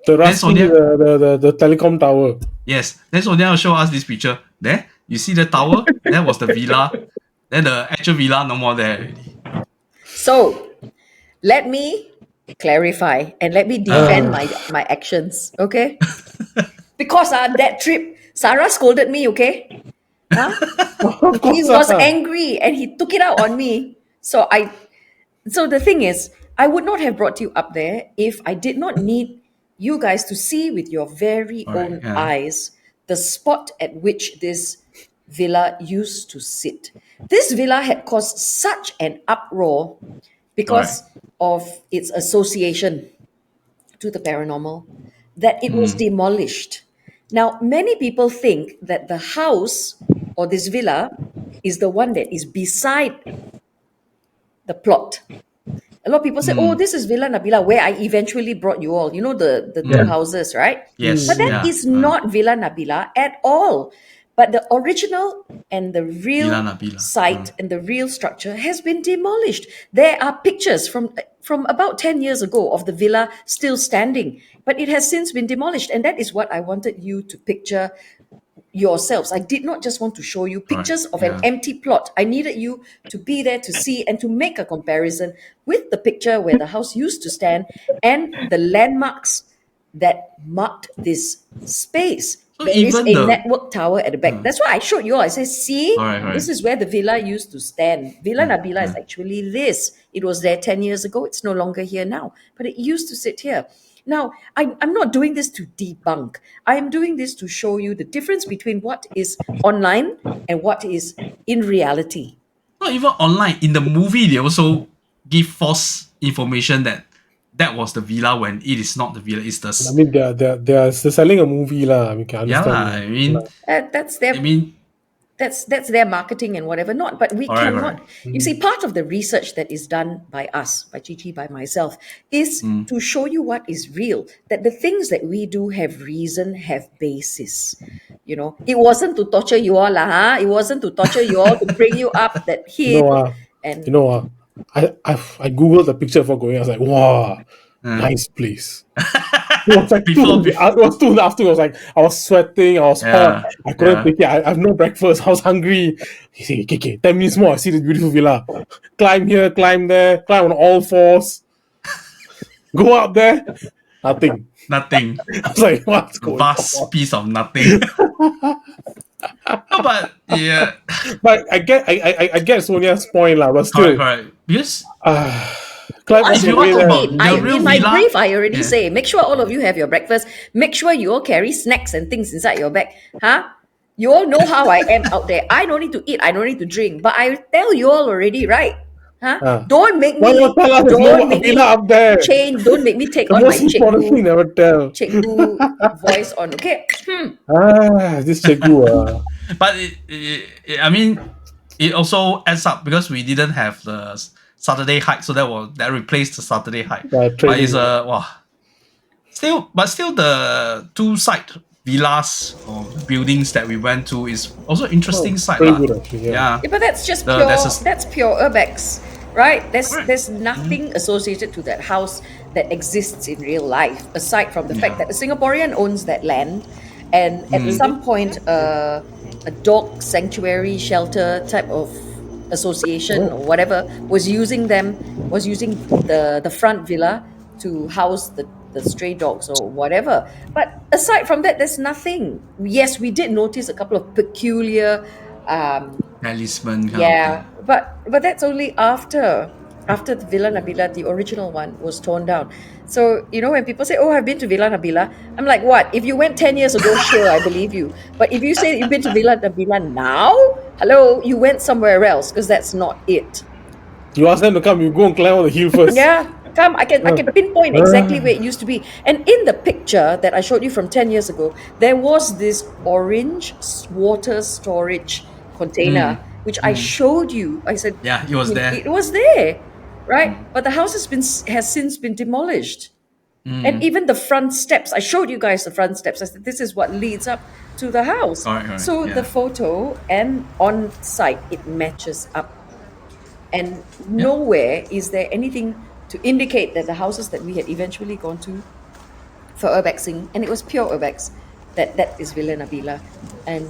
The rusty, Sonia- the telecom tower. Yes. Then Sonia will show us this picture. There, you see the tower? That was the villa. Then the actual villa no more there already. So let me clarify and let me defend my actions, okay? Because that trip, Sarah scolded me, okay? Huh? Of He course, was angry and he took it out on me. So the thing is, I would not have brought you up there if I did not need you guys to see with your very Alright, own yeah. eyes the spot at which this villa used to sit. This villa had caused such an uproar because of its association to the paranormal that it was demolished. Now, many people think that the house or this villa is the one that is beside the plot. A lot of people say, oh, this is Villa Nabila, where I eventually brought you all. You know, the two houses, right? Yes. But that is not Villa Nabila at all. But the original and the real Villa Nabila. site and the real structure has been demolished. There are pictures from about 10 years ago of the villa still standing, but it has since been demolished. And that is what I wanted you to picture yourselves. I did not just want to show you pictures of an empty plot. I needed you to be there to see and to make a comparison with the picture where the house used to stand and the landmarks that marked this space. So There is even a the- network tower at the back. That's why I showed you all. I said, see, Alright. this is where the villa used to stand. Villa Nabila is actually this. It was there 10 years ago. It's no longer here now. But it used to sit here. Now, I'm not doing this to debunk. I am doing this to show you the difference between what is online and what is in reality. Not even online. In the movie, they also give false information that was the villa when it is not the villa. It's the I mean, they're selling a movie lah. We can yeah. understand. I mean, That's their that's their marketing and whatever not. But we Alright, cannot. You see, part of the research that is done by us, by Cici, by myself, is to show you what is real. That the things that we do have reason, have basis. You know, it wasn't to torture you all, It wasn't to torture you all to bring you up that hill. I googled the picture before going. I was like, wow, nice place. It was like Before- it was 2 in the afternoon. I was like, I was sweating, I was hot, I couldn't take it. I have no breakfast, I was hungry. He said, okay, 10 minutes more, I see this beautiful villa. Climb here, climb there, climb on all fours. Go up there, nothing. nothing. I was like, what's going Vast on? piece of nothing. No, but yeah, But I get Sonia's point lah, but still, correct. Because climb What all do the you way want there. to eat? The real In my villa- brief, I already Yeah. say, make sure all of you have your breakfast. Make sure you all carry snacks and things inside your bag. You all know how I am out there. I don't need to eat. I don't need to drink. But I tell you all already, right? Don't make Why me. not tell us there's Don't no make me villa up there? change. Don't make me take The on my most important thing cikgu, never tell. voice on. Okay. This cikgu. but I mean, it also adds up because we didn't have the Saturday hike, so that replaced the Saturday hike. But it's still the two side villas or buildings that we went to is also interesting site. very lah. good actually, yeah. Yeah, but that's just The- pure. there's a- That's pure Urbex, right? Correct. There's nothing associated to that house that exists in real life aside from the fact that a Singaporean owns that land, and at some point, a dog sanctuary shelter type of association or whatever was using the front villa to house the stray dogs or whatever. But aside from that, there's nothing. Yes, we did notice a couple of peculiar Talisman. yeah, but that's only after the Villa Nabila, the original one, was torn down. So, when people say, oh, I've been to Villa Nabila, I'm like, what? If you went 10 years ago, sure, I believe you. But if you say you've been to Villa Nabila now, hello, you went somewhere else because that's not it. You ask them to come, you go and climb on the hill first. Yeah, come, I can pinpoint exactly where it used to be. And in the picture that I showed you from 10 years ago, there was this orange water storage container, which I showed you. I said, Yeah, it was there. It was there, right? But the house has since been demolished. And even the front steps, I showed you guys the front steps. I said, this is what leads up to the house. Correct, So yeah. the photo and on site, it matches up. And nowhere is there anything to indicate that the houses that we had eventually gone to for Urbexing, and it was pure Urbex, that is Villa Nabila. And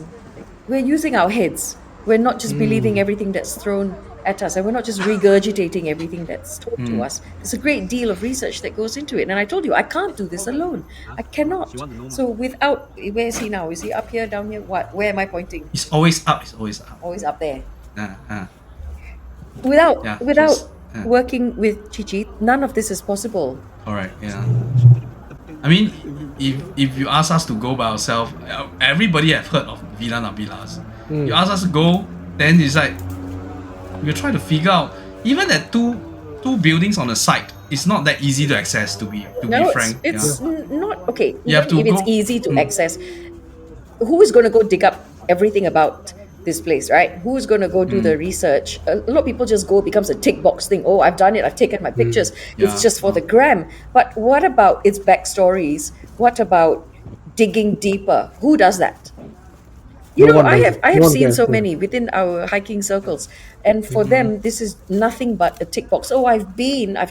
we're using our heads. We're not just believing everything that's thrown at us, and we're not just regurgitating everything that's told to us. There's a great deal of research that goes into it, and I told you I can't do this alone. I cannot. So without, where is he now? Is he up here, down here? What? Where am I pointing? It's always up. It's always up. Always up there. Uh. Without Yeah, without just, yeah. working with Cici, none of this is possible. Alright, yeah. I mean, if you ask us to go by ourselves, everybody have heard of Villa Nabilas. You ask us to go, then it's like we'll try to figure out. Even at two buildings on the site, it's not that easy to access. To be frank, it's not okay. You have Even to if it's go- easy to access, who is going to go dig up everything about this place, right? Who's going to go do the research? A lot of people just go, it becomes a tick box thing. Oh, I've done it, I've taken my pictures. Yeah. It's just for the gram. But what about its backstories? What about digging deeper? Who does that? You No know, one I does have it. I No have one seen does so it. many within our hiking circles, and for them, this is nothing but a tick box. Oh, I've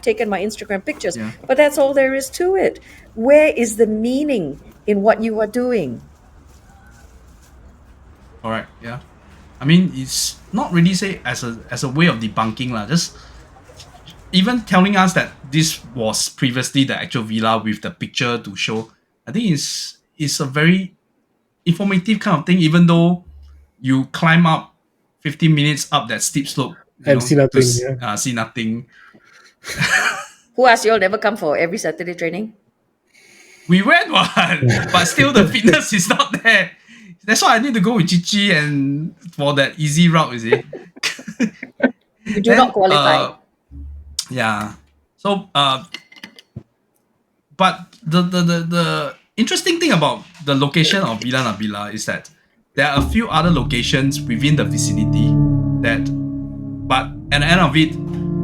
taken my Instagram pictures, Yeah. but that's all there is to it. Where is the meaning in what you are doing? Alright, yeah. I mean, it's not really say as a way of debunking lah. Just even telling us that this was previously the actual villa with the picture to show. I think it's a very informative kind of thing. Even though you climb up 15 minutes up that steep slope And see nothing, see nothing. Who asked you all never come for every Saturday training? We went one, but still the fitness is not there. That's why I need to go with Cici and for that easy route, you see. You do not qualify. Yeah. So, but the interesting thing about the location of Villa Nabila is that there are a few other locations within the vicinity but at the end of it,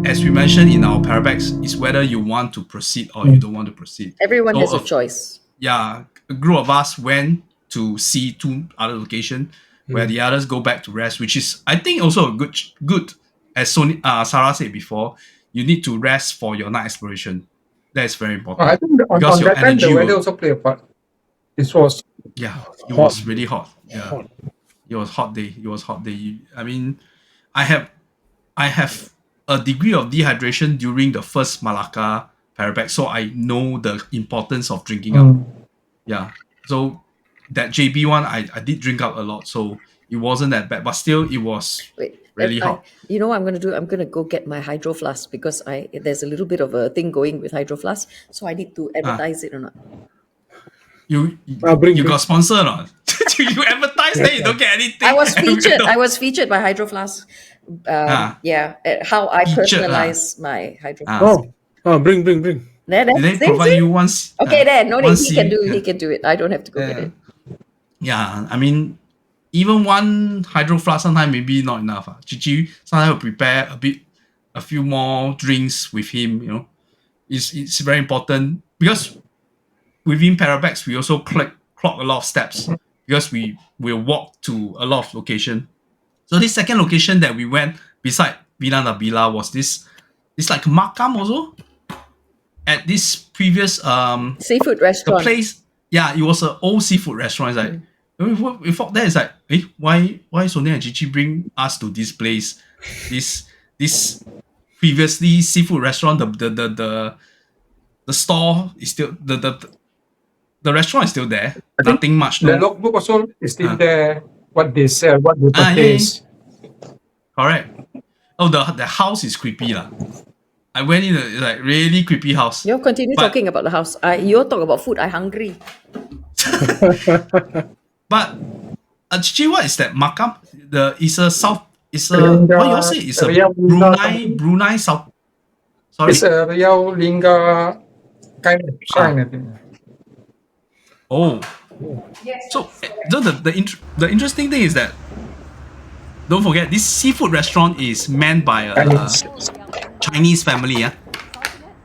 as we mentioned in our Parabex, is whether you want to proceed or you don't want to proceed. Everyone So, has a choice. Yeah, a group of us went to see two other locations where the others go back to rest, which is, I think, also a good. As Sarah said before, you need to rest for your night exploration. That is very important. I think on Because your that time, energy the weather will- also played a part. It was Yeah, it Hot. was really hot. Yeah, Hot. it was hot day. It was hot day. I mean, I have a degree of dehydration during the first Malacca Parabex, so I know the importance of drinking up. Yeah, so that JB one, I did drink up a lot, so it wasn't that bad, but still it was Wait, really hot. You know what I'm going to do? I'm going to go get my hydro flask because there's a little bit of a thing going with hydro flask, so I need to advertise it or not. You bring- got sponsor or not? You advertise, then you don't get anything. I was featured by Hydro Flask. How I Featured, personalize my Hydro Flask. Bring. There, Did they see? provide you once? Okay, there. No need. once He can you- do. yeah. He can do it. I don't have to go get it. Yeah, I mean, even one hydro flask sometimes maybe not enough. Cici sometimes will prepare a few more drinks with him. You know, it's very important because within Parabex we also clock a lot of steps because we will walk to a lot of location. So this second location that we went beside Villa Nabila was this like Makam also at this previous Seafood the restaurant. place, yeah, it was an old seafood restaurant. It's like we thought there is like, why Sonia and Cici bring us to this place? This previously seafood restaurant, the store is still the restaurant is still there. Nothing much. the No, logbook also is still there. What they sell, what they yeah. purchase. Correct. Oh, the house is creepy lah. I went in it's like really creepy house. You continue But- talking about the house. You talk about food. I hungry. But Cici, what is that? Makam? It's a south. It's a Linga, what you all say? It's a Riau, Linga. Brunei South. Sorry. It's a Riau Linga kind of sign, I think. Oh. So the interesting thing is that don't forget this seafood restaurant is manned by a Chinese family. Yeah.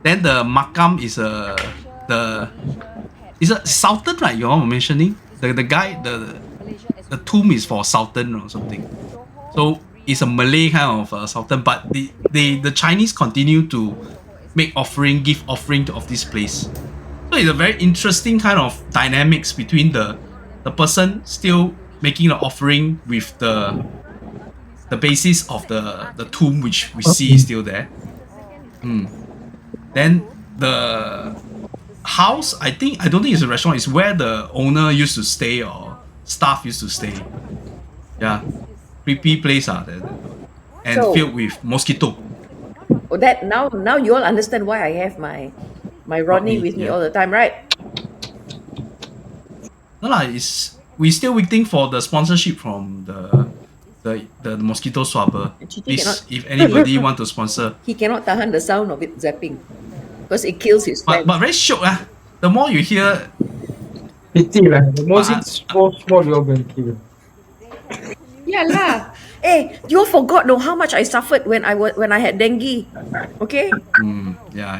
Then the Makam is a Sultan, right? You're mentioning the guy the tomb is for Sultan or something. So it's a Malay kind of Sultan, but the Chinese continue to give offering of this place. So it's a very interesting kind of dynamics between the person still making the offering with the the basis of the tomb which we see is still there. Then the house, I don't think it's a restaurant. It's where the owner used to stay or staff used to stay. Yeah, creepy place and So- filled with mosquito. Oh, that now you all understand why I have my Rodney Rodney, with me yeah. all the time, right? No lah, we still waiting for the sponsorship from the mosquito swabber. Cici Please, cannot- if anybody want to sponsor. He cannot tahan the sound of it zapping because it kills his But fans. very shock The more you hear, Pity lah. The most Ah, it's small you're going to kill. Yeah lah. Hey, you all forgot no how much I suffered when I had dengue. Okay? yeah.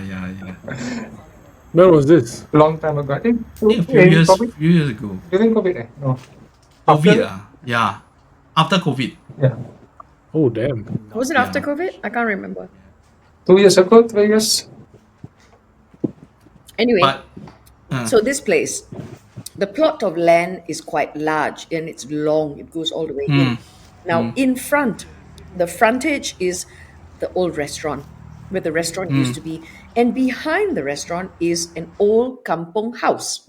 Where was this? Long time ago. I think I think a few years ago. During COVID, no. COVID, After? yeah. After COVID. Yeah. Oh damn! Was it after COVID? I can't remember. 2 years ago, 3 years. Anyway, But so this place, the plot of land is quite large and it's long. It goes all the way in. Now, in front, the frontage is the old restaurant where the restaurant used to be, and behind the restaurant is an old kampong house.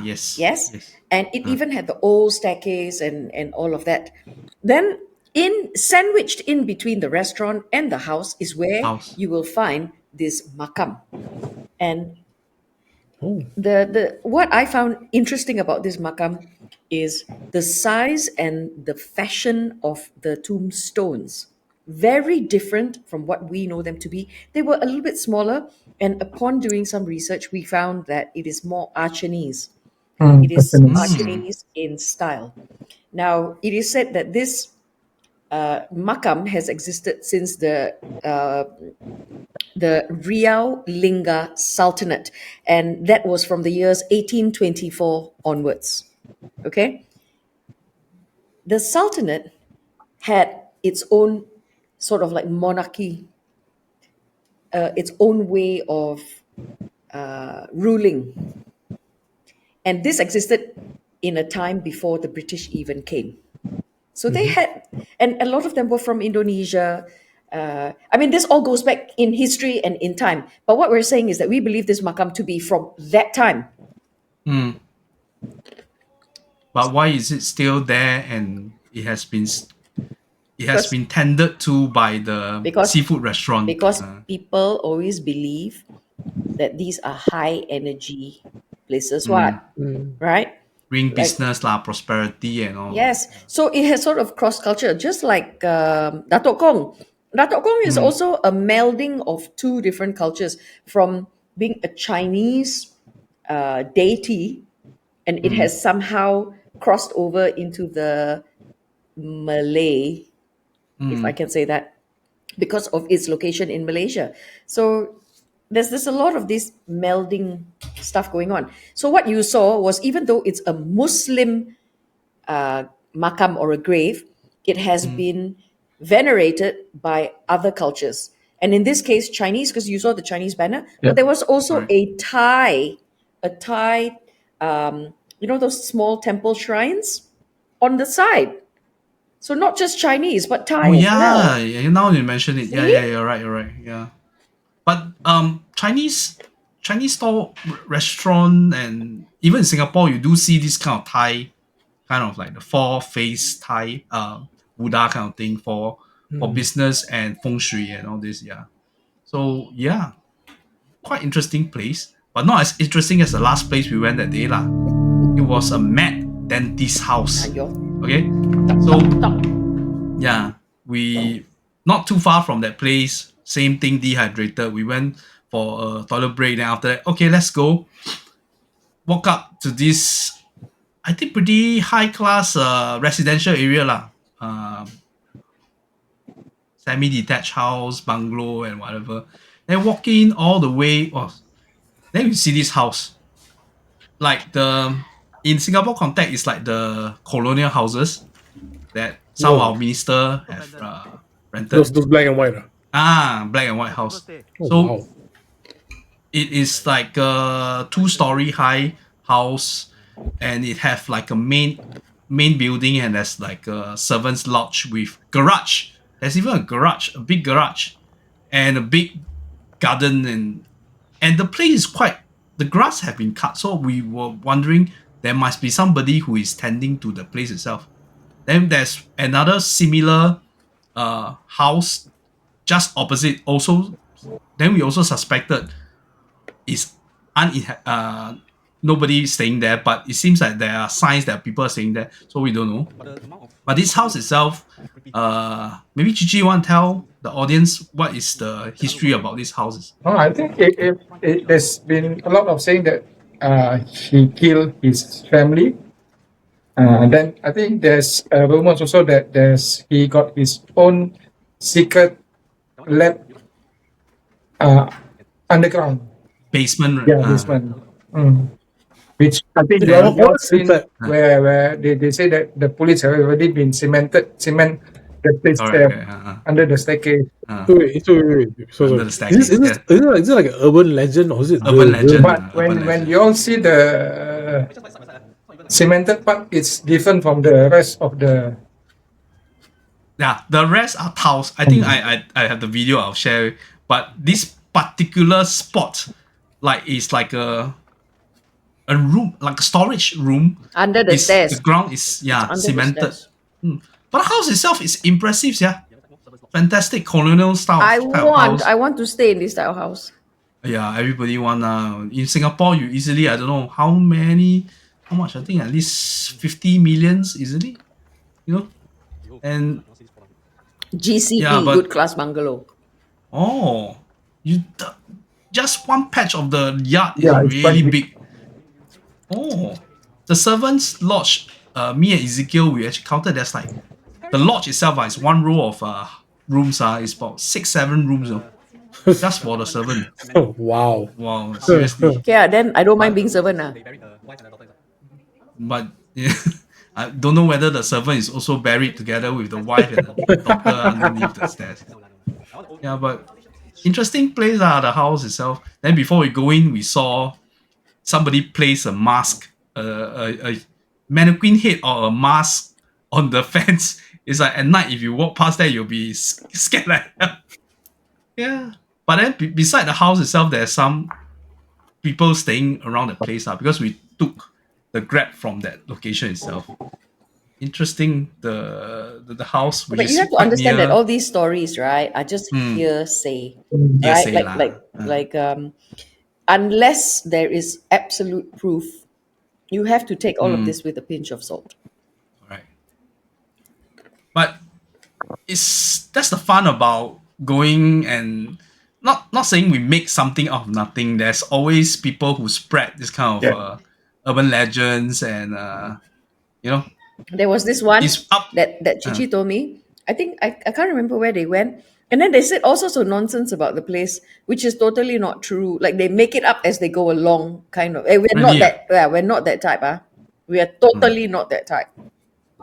yes. Yes. And it even had the old staircase and all of that. Then sandwiched in between the restaurant and the house is where House. you will find this makam. And Oh, the what I found interesting about this makam is the size and the fashion of the tombstones. Very different from what we know them to be. They were a little bit smaller, and upon doing some research, we found that it is more Archanese. It is Archanese in style. Now, it is said that this makam has existed since the Riau Linga Sultanate, and that was from the years 1824 onwards. Okay, the Sultanate had its own sort of like monarchy, its own way of ruling. And this existed in a time before the British even came. So they had, and a lot of them were from Indonesia. I mean, this all goes back in history and in time. But what we're saying is that we believe this makam to be from that time. But why is it still there and it has been tended to by the Because- seafood restaurant? Because people always believe that these are high energy places. What? Right? bring business prosperity and all. Yes. So it has sort of cross culture, just like Datuk Kong. Datuk Kong is also a melding of two different cultures, from being a Chinese deity, and it has somehow crossed over into the Malay, if I can say that, because of its location in Malaysia. So there's a lot of this melding stuff going on. So what you saw was, even though it's a Muslim makam or a grave, it has been venerated by other cultures. And in this case, Chinese, because you saw the Chinese banner, but there was also a Thai, those small temple shrines on the side. So not just Chinese, but Thai Oh as yeah, well. yeah. Now you mention it. Yeah, See? yeah, you're right. Yeah, but Chinese stall restaurant, and even in Singapore, you do see this kind of Thai, kind of like the four face Thai Buddha kind of thing for business and feng shui and all this. Yeah, so yeah, quite interesting place, but not as interesting as the last place we went that day lah. It was a mad dentist house. Aiyo. Okay, so yeah, we not too far from that place. Same thing, dehydrated. We went for a toilet break. Then after that, okay, let's go. Walk up to this, I think, pretty high class residential area lah. Semi-detached house, bungalow, and whatever. Then walk in all the way. Oh, then we see this house. Like in Singapore context, it's like the colonial houses that some of our minister have rented. those black and white. Black and white house. Oh, So wow. it is like a 2-story high house, and it have like a main main building, and there's like a servant's lodge with garage. There's even a garage, a big garage, and a big garden, and the place is quite. The grass have been cut, so we were wondering there must be somebody who is tending to the place itself. Then there's another similar house just opposite. Also, then we also suspected is nobody staying there, but it seems like there are signs that people are staying there, so we don't know. But this house itself, maybe Cici want to tell the audience what is the history about these houses. I think there's been a lot of saying that he killed his family. Then I think there's rumors also that he got his own secret lab underground. Basement. Basement. Which I think Yeah, they all what's seen inside? where they say that the police have already been cement the place there under the staircase. Wait. So, Under the is staircase, it like an urban legend or is it Urban real? legend. But when you all see the cemented part, it's different from the rest of the. Yeah, the rest are tiles. I think I have the video I'll share. But this particular spot, like, is like a room, like a storage room. Under the stairs. The ground is Under the cemented. stairs. But the house itself is impressive, yeah. Fantastic colonial style. I type of house. want to stay in this type of house. Yeah, everybody want. In Singapore, you easily, I don't know how much. I think at least 50 millions easily. You know, and GCB, Yeah, but- good class bungalow. oh, just one patch of the yard is Yeah, it's really quite big. Oh, the servants' lodge. Me and Ezekiel, we actually counted. There's like the lodge itself is one row of rooms. It's about 6-7 rooms. Just for the servant. Oh, wow. Wow, seriously. Okay, then I don't mind being servant. But yeah, I don't know whether the servant is also buried together with the wife and the daughter underneath the stairs. Yeah, but interesting place, the house itself. Then before we go in, we saw somebody place a mask, a mannequin head or a mask on the fence. It's like at night, if you walk past there, you'll be scared like hell. Yeah. But then beside the house itself, there's some people staying around the place because we took the grab from that location itself. Interesting, the house. Which But is you have to quite understand near, that all these stories, right, are just hearsay, Hearsay right? lah. Like unless there is absolute proof, you have to take all of this with a pinch of salt. Right. But that's the fun about going, and not saying we make something out of nothing. There's always people who spread this kind of urban legends, and There was this one it's up. that Chichi told me. I think I can't remember where they went. And then they said all sorts of nonsense about the place, which is totally not true. Like they make it up as they go along, kind of. We're not Really? that. Yeah, we're not that type. We are totally not that type.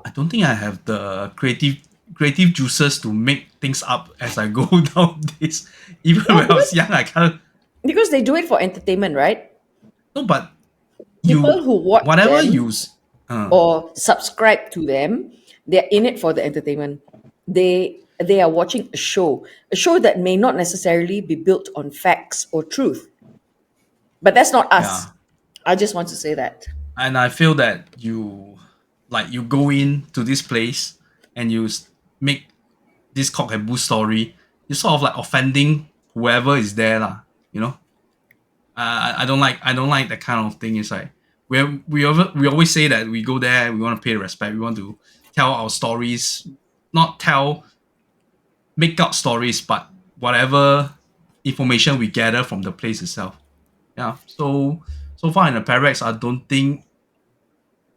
I don't think I have the creative juices to make things up as I go down this. Even when I was young, I can't. Because they do it for entertainment, right? No, but People who watch whatever them you or subscribe to them, they're in it for the entertainment. They are watching a show that may not necessarily be built on facts or truth. But that's not us. Yeah. I just want to say that. And I feel that you go into this place and you make this cock and bull story, you're sort of like offending whoever is there, lah. You know, I don't like that kind of thing. It's like we always say that we go there, we want to pay respect, we want to tell our stories, not make up stories, but whatever information we gather from the place itself. Yeah. So far in the Parabex, I don't think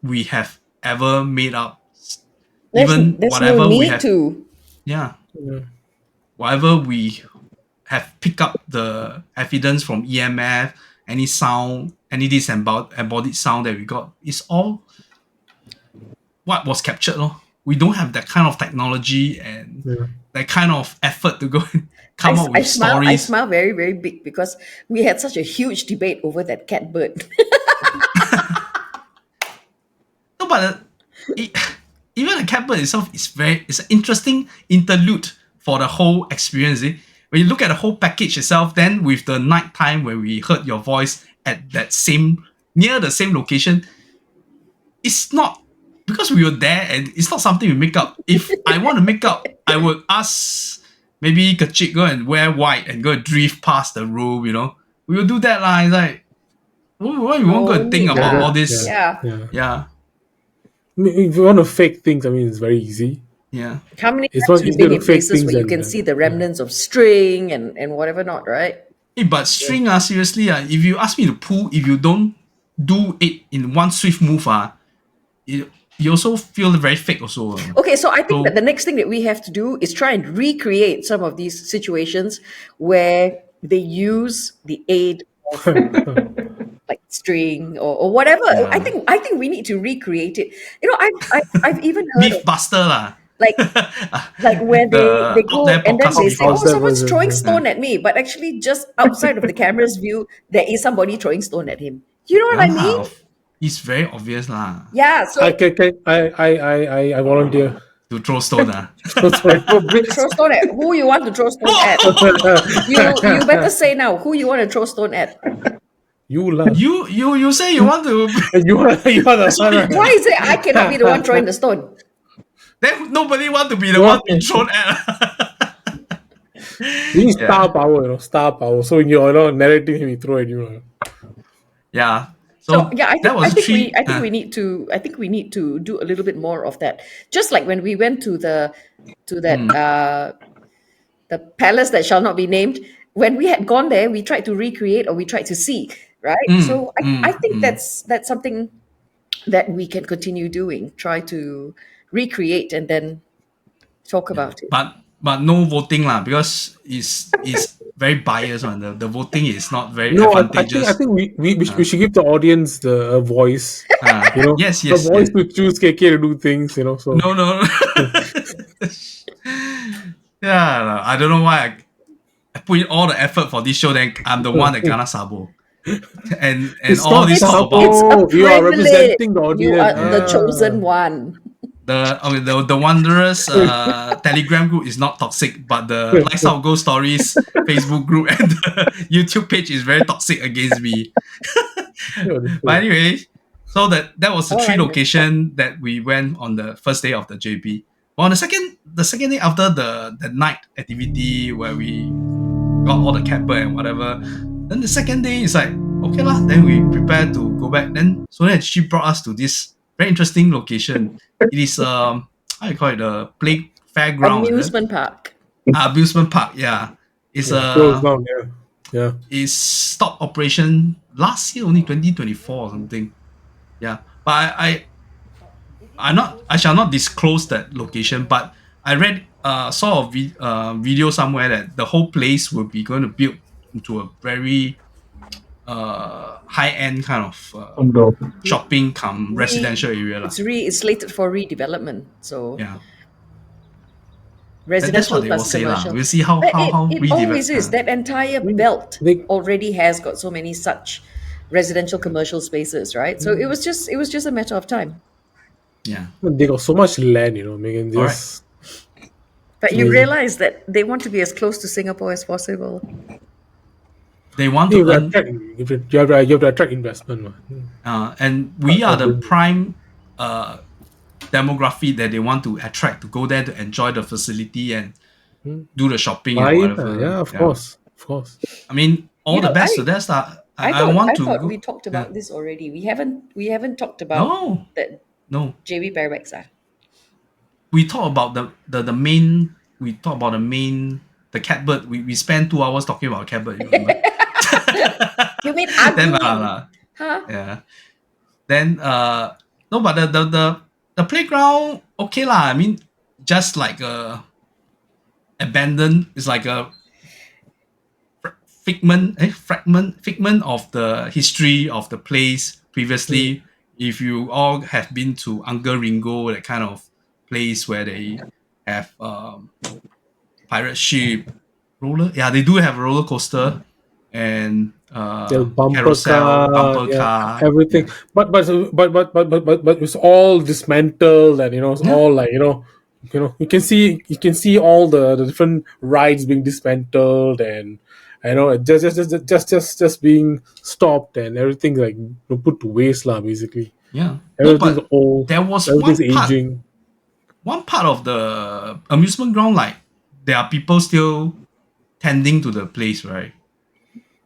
we have ever made up There's whatever no we need have. to. Yeah. Whatever we have picked up the evidence from EMF, any sound, any disembodied sound that we got, it's all what was captured. We don't have that kind of technology and that kind of effort to go and come up with I stories. smile very, very big because we had such a huge debate over that cat bird. No, but it, even the cat bird itself it's an interesting interlude for the whole experience. When you look at the whole package itself, then with the night time where we heard your voice at that near the same location, it's not because we were there and it's not something we make up. If I want to make up, I would ask maybe Kachik go and wear white and go and drift past the room, We will do that lah. It's like why you won't go and think about all this? Yeah. Yeah. I mean, if you want to fake things, I mean, it's very easy. Yeah. How many It's times not we've easier been to in fake places where things you can than- see the remnants of string and whatever not, right? Hey, but string, seriously, if you ask me to pull, if you don't do it in one swift move, you also feel very fake also. Okay, so I think So- that the next thing that we have to do is try and recreate some of these situations where they use the aid of like string or whatever. Yeah. I think we need to recreate it. I've even heard Beef of buster lah. like where The they go out there and then podcast they beef say, "Oh, buster someone's version, throwing yeah. stone at me," but actually just outside of the camera's view, there is somebody throwing stone at him. You know what I mean? It's very obvious lah. Yeah. So I volunteer. To throw stone throw stone at who you want to throw stone at. You better say now who you want to throw stone at. You lah. You say you want to You are the one. Right? Why is it I cannot be the one throwing the stone? then nobody want to be the one being thrown at. You need star power, star power. So when you're narrating him, he throw at you. Yeah. So yeah, I that was think three. we need to do a little bit more of that. Just like when we went to the palace that shall not be named. When we had gone there, we tried to recreate or we tried to see, right? So I think that's something that we can continue doing. Try to recreate and then talk about it. But no voting lah, because it's very biased one. The voting is not very No, I advantageous. think we should give the audience the voice. Yes, The voice to choose KK to do things. So No. Yeah, I don't know why I put in all the effort for this show. Then I'm the one that gonna sabo, and It's all not this talk sabo. about You are privilege. representing the You audience. are the chosen one. the Wanderers Telegram group is not toxic, but the Lights Out Go Stories Facebook group and the YouTube page is very toxic against me. But anyway, so that was the three location that we went on the first day of the JB. On the second day after the night activity where we got all the camper and whatever, then the second day is like okay lah. Then we prepare to go back. Then Sonia and Cici brought us to this very interesting location. It is how you call it, the play fairground. Amusement park. Amusement park. Yeah, it's Closed down, yeah. It's stopped operation last year, only 2024 or something. Yeah, but I shall not disclose that location, but I read saw a video somewhere that the whole place will be going to build into a very high end kind of shopping come residential area lah. It's slated for redevelopment. So Yeah, that's residential what they will plus say lah. commercial. We'll see how It redeveloped. always is. That entire belt they- already has got so many such residential commercial spaces, right? So it was just a matter of time. Yeah, They got so much land, Megan. Just But you realize that they want to be as close to Singapore as possible. they want you to have earn. you have to attract investment. And we are the prime demography that they want to attract to go there to enjoy the facility and do the shopping and whatever. Yeah, of course. I mean, all You the know, best to that stuff. I thought want to we go. talked about this already. We haven't talked about No, that no. JB Parabex. We talk about the main. We talk about the catbird. We spent 2 hours talking about catbird. You remember? You mean Then ugly? Huh? yeah. Then no, but the playground okay lah. I mean, just like abandoned. It's like a figment of the history of the place previously. If you all have been to Angkor Ringo, that kind of place where they have pirate ship, they do have a roller coaster. and The bumper carousel, car, bumper yeah, car, everything. yeah. But it's all dismantled, and it's Yeah. all like you can see all the different rides being dismantled, and it just being stopped, and everything like put to waste lah, basically. Yeah. No, Everything's but old, there was everything's aging. one part of the amusement ground, like there are people still tending to the place, right?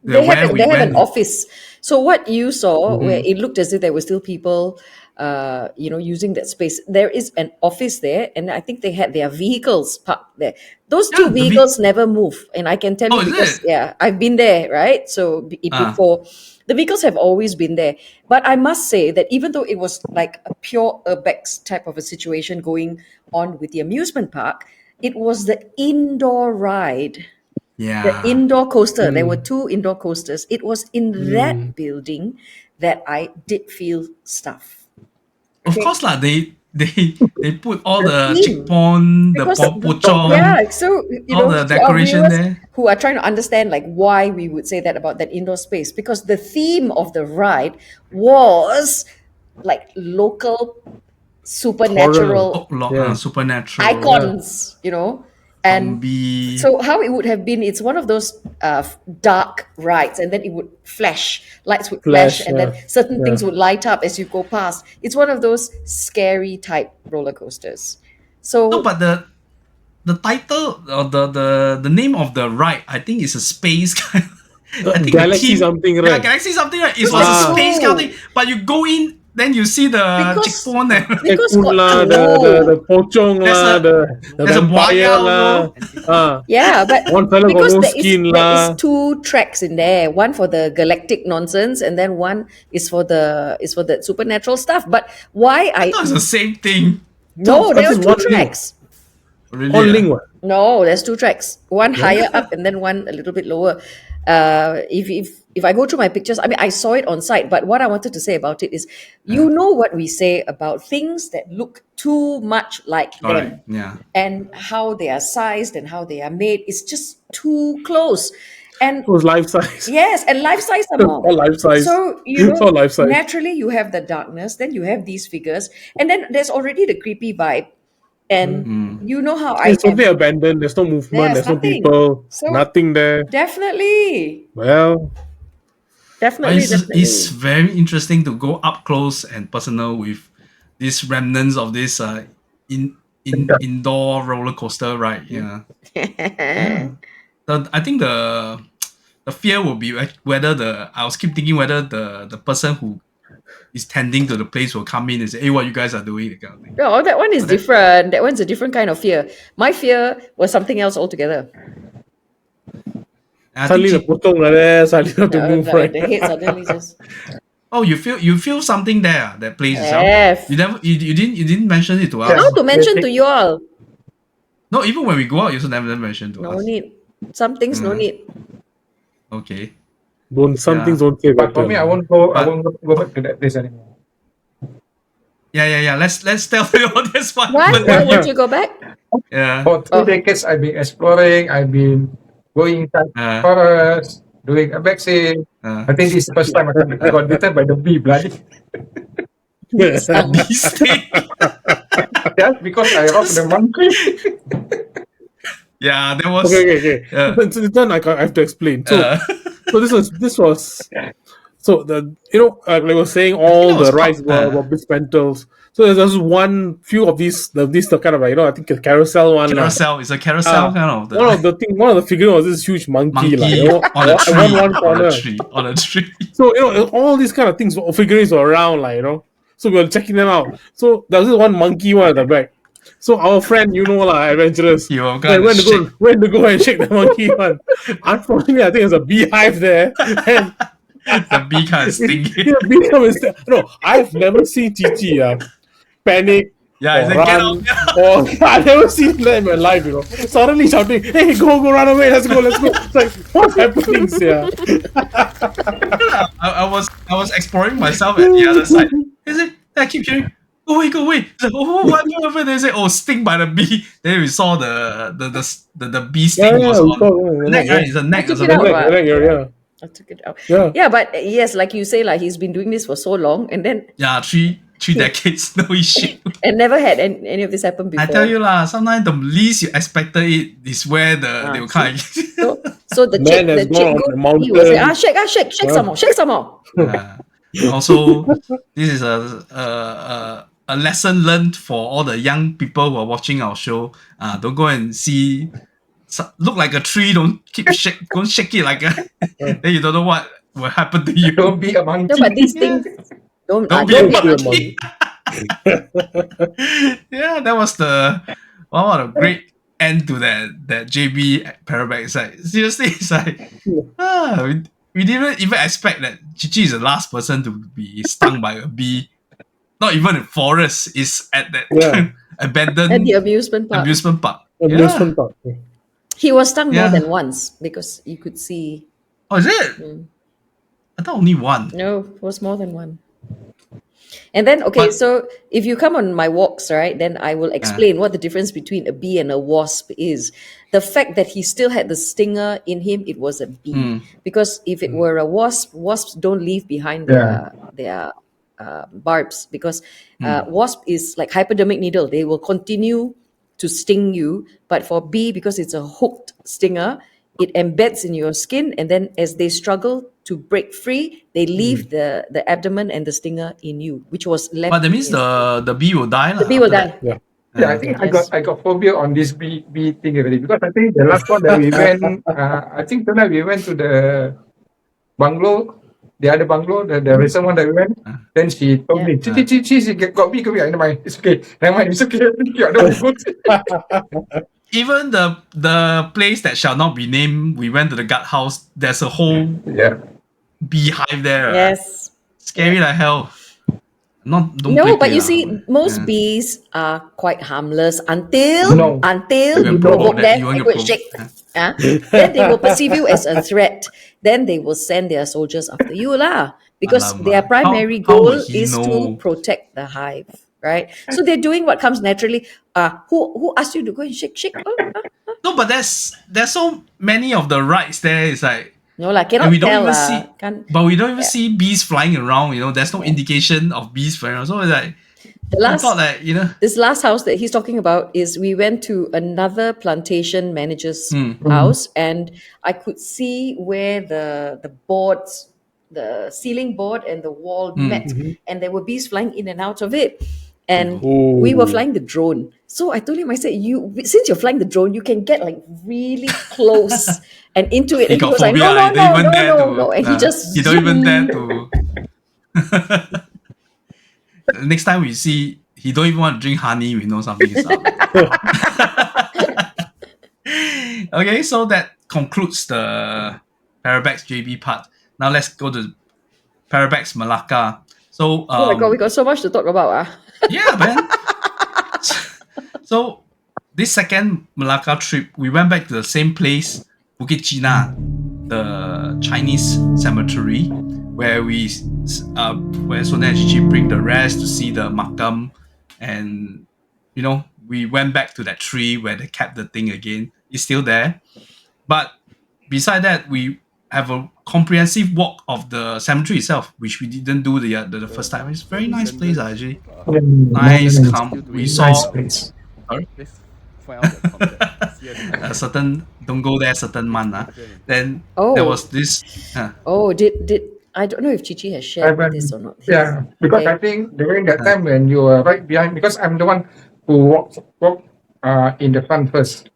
They have an office. So what you saw, where Mm-hmm. it looked as if there were still people, using that space, there is an office there, and I think they had their vehicles parked there. Those Yeah, two vehicles never move, and I can tell Oh, you is because it? I've been there, right? So Ah. before, the vehicles have always been there. But I must say that even though it was like a pure urbex type of a situation going on with the amusement park, it was the indoor ride, the Yeah. indoor coaster. There were two indoor coasters. It was in that building that I did feel stuff. Of Okay. course, lah. They put all the theme. chick pon, the Because pochon, so all the to our decoration viewers there. who are trying to understand like why we would say that about that indoor space, because the theme of the ride was like local supernatural Supernatural, icons, and zombie. so how it would have been, it's one of those dark rides, and then it would lights would flash, and then certain things would light up as you go past. It's one of those scary type roller coasters. So No, but the title or the name of the ride, I think is a space kind. I think Galaxy the theme, something, Yeah, right? Galaxy something, right? It was a space kind of thing. But you go in, then you see the chick Because- pon and because Ekun lah, got the pocong There's lah, a- the there's a vampire buaya lah. yeah, but One fella got because no there is skin there is lah. two tracks in there. One for the galactic nonsense, and then one is for the supernatural stuff. But why I thought it's the same thing. no, there That's are just two one link. tracks. Really? All ah? link what? No, there's two tracks. One higher up and then one a little bit lower. If I go through my pictures, I mean, I saw it on site, but what I wanted to say about it is, you know what we say about things that look too much like All them, right. Yeah. and how they are sized and how they are made. It's just too close. And It was life size. yes, and life size some more. All life size. So It's all life size. naturally you have the darkness, then you have these figures, and then there's already the creepy vibe. And you know how I It's am. totally abandoned. There's no movement. There's There's no nothing. people. So- Nothing there. Definitely. Well, Definitely. It's very interesting to go up close and personal with these remnants of this indoor roller coaster ride. Yeah. I think the fear will be whether I was keep thinking whether the person who is tending to the place will come in and say, "Hey, what you guys are doing?" That kind of thing. No, that one is different. That one's a different kind of fear. My fear was something else altogether. And I suddenly the think potong like that, suddenly have to move right. The head suddenly just. you feel something there, that place itself. Yes. You didn't mention it to us. How to mention to you all? No, even when we go out, you also never mention to No us. need. Some things no need. Okay. Some Yeah. things don't say But for better. me, I won't go But- go back to that place anymore. Yeah. Let's tell you all this one. Why would you go back? Yeah. For 3 decades, I've been exploring. I've been going inside Uh, forest, doing abexing. I think this is the first time I got bitten by the bee, bloody. These things. Just because I robbed the monkey. Yeah, there was. Okay. Yeah. So this one I have to explain. So, Uh, so this was. So like I was saying, I all think it was the rides called, were dismantles. So there's one few of these the kind of like I think a carousel one. carousel. It's a carousel kind of. One of the figure was this huge monkey, monkey like, on a tree. one corner. On a tree. So all these kind of things, figurines were around, like So we were checking them out. So there was this one monkey one at the back. So our friend, adventurous, You were like, going to shake. went to go and shake the monkey one. Unfortunately, I think there's a beehive there, and The bee kind of stinky. no, I've never seen Cici panic Yeah, it's or like, get run, out. or I've never seen that in my life. Suddenly shouting, "Hey, go, run away! Let's go!" It's like, what's happening here? I was exploring myself at the other side. I keep hearing, go away. It's like, what happened? They say, sting by the bee. Then we saw the bee sting was on the neck, right? It's a neck or Check it out, something. right? Yeah. I took it out. Yeah. Yeah, but yes, like you say, like he's been doing this for so long, and then Yeah, three decades, no issue. and never had any of this happen before. I tell you lah, sometimes the least you expected it is where they will kind. So the Man has gone on the he was like, mountain. shake some more. Also, this is a lesson learned for all the young people who are watching our show. Don't go and see look like a tree. Don't shake it like a. Then you don't know what will happen to you. Don't be a monkey. No, but these things don't be a be a monkey. Yeah, that was what a great end to that JB Parabex. Like seriously, it's like we didn't even expect that Cici is the last person to be stung by a bee. Not even in forest. Is at that abandoned at the amusement park. Amusement park. Amusement park. He was stung more than once because you could see. Oh, is it? I thought only one. No, it was more than one. And then, okay, so if you come on my walks, right, then I will explain what the difference between a bee and a wasp is. The fact that he still had the stinger in him, it was a bee. Because if it were a wasp, wasps don't leave behind their barbs, because wasp is like hypodermic needle. They will continue to sting you. But for bee, because it's a hooked stinger, it embeds in your skin, and then as they struggle to break free, they leave the abdomen and the stinger in you, which was left. But that means the bee will die. The bee will die. Yeah. Yeah, I think I got phobia on this bee thing already, because I think the last one that we went, I think tonight we went to the bungalow, the other bungalow, the recent one that we went. Then she told me, Cici, got bee, never mind, it's okay, it's okay. I don't go. Even the place that shall not be named, we went to the guardhouse. There's a whole beehive there. Yes. Scary like hell. But you see, most bees are quite harmless until you provoke them and go shake. Then they will perceive you as a threat. Then they will send their soldiers after you lah. Because their primary goal is to protect the hive. Right? So they're doing what comes naturally. Who asked you to go and shake? No, but there's so many of the rides there. It's like no, like cannot we don't tell. Even see, but we don't even see bees flying around. There's no indication of bees flying around. So it's like I thought that this last house that he's talking about is we went to another plantation manager's house, and I could see where the boards, the ceiling board and the wall met, and there were bees flying in and out of it. And we were flying the drone. So I told him, I said, since you're flying the drone, you can get like really close and into it. He and got he was like, no. And he don't even dare to. Next time we see, he don't even want to drink honey. We know something is up. Okay, so that concludes the Parabex JB part. Now let's go to Parabex Melaka. So, oh my God, we got so much to talk about. Yeah, man. So this second Melaka trip, we went back to the same place, Bukit Cina, the Chinese cemetery, where where Sonia and Cici bring the rest to see the Makam, and we went back to that tree where they kept the thing again. It's still there, but beside that, we have a comprehensive walk of the cemetery itself, which we didn't do the first time. It's a very nice place actually. Nice, calm. We saw. Nice place. Sorry? Certain don't go there certain month. Then there was this. Did I don't know if Cici has shared this or not. Yeah, because I think during that time when you were right behind, because I'm the one who walked in the front first.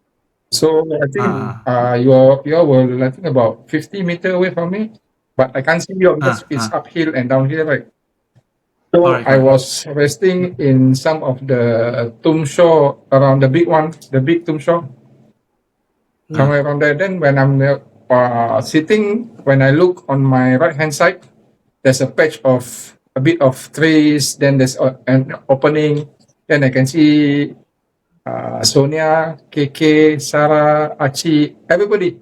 So I think you all were I think about 50 meters away from me, but I can't see you because it's uphill and downhill, right? So I was resting in some of the tombstone around the big one, the big tombstone, somewhere around there. Then when I'm sitting, when I look on my right hand side, there's a patch of a bit of trees. Then there's an opening. Then I can see Sonia, KK, Sarah, Achi, everybody.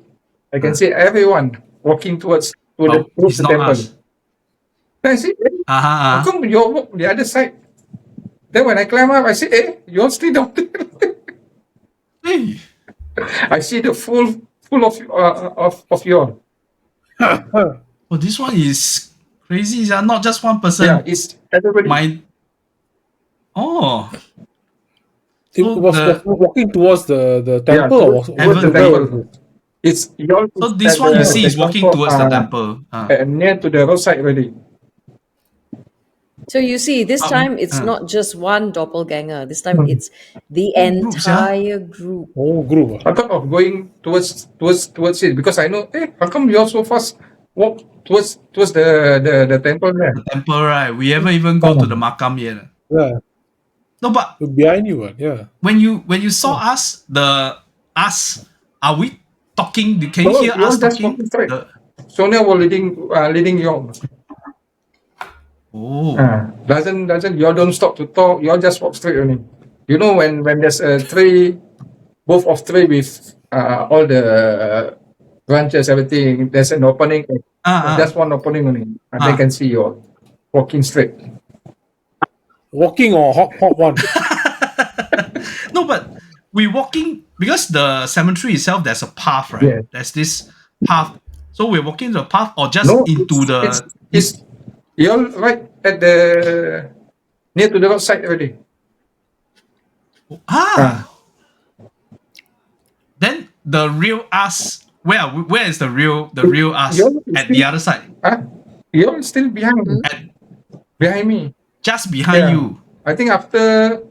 I can see everyone walking towards the temple. Then I see, how come you walk the other side? Then when I climb up, I see, you're still down there. I see the full of you all. Oh, this one is crazy. Not just one person. Yeah, it's everybody. It So was walking towards the temple, or was towards the Heaven. temple. It's yours. So this one you see is walking towards the temple. Near to the roadside already. So you see, this time it's not just one doppelganger. This time it's the entire group. whole group? I thought of going towards it because I know, how come you all so fast walk towards the temple there? The temple, right? We haven't even go to the Makam yet. Yeah, No, but behind you, yeah. when you saw us, are we talking? Can you No, hear you all us just talking? walking straight. Sonia was leading you all. Oh, Doesn't you all don't stop to talk, you all just walk straight only. You know when there's a tree, both of tree with all the branches, everything, there's an opening. Just one opening only. And they can see you all walking straight. Walking or hop one? no, but we walking because the cemetery itself. There's a path, right? Yeah. There's this path. So we're walking the path, or just No, into it's you all right at the near to the roadside already. Then the real us. Where is the real us at the other side? You all still behind me. Just behind you. I think after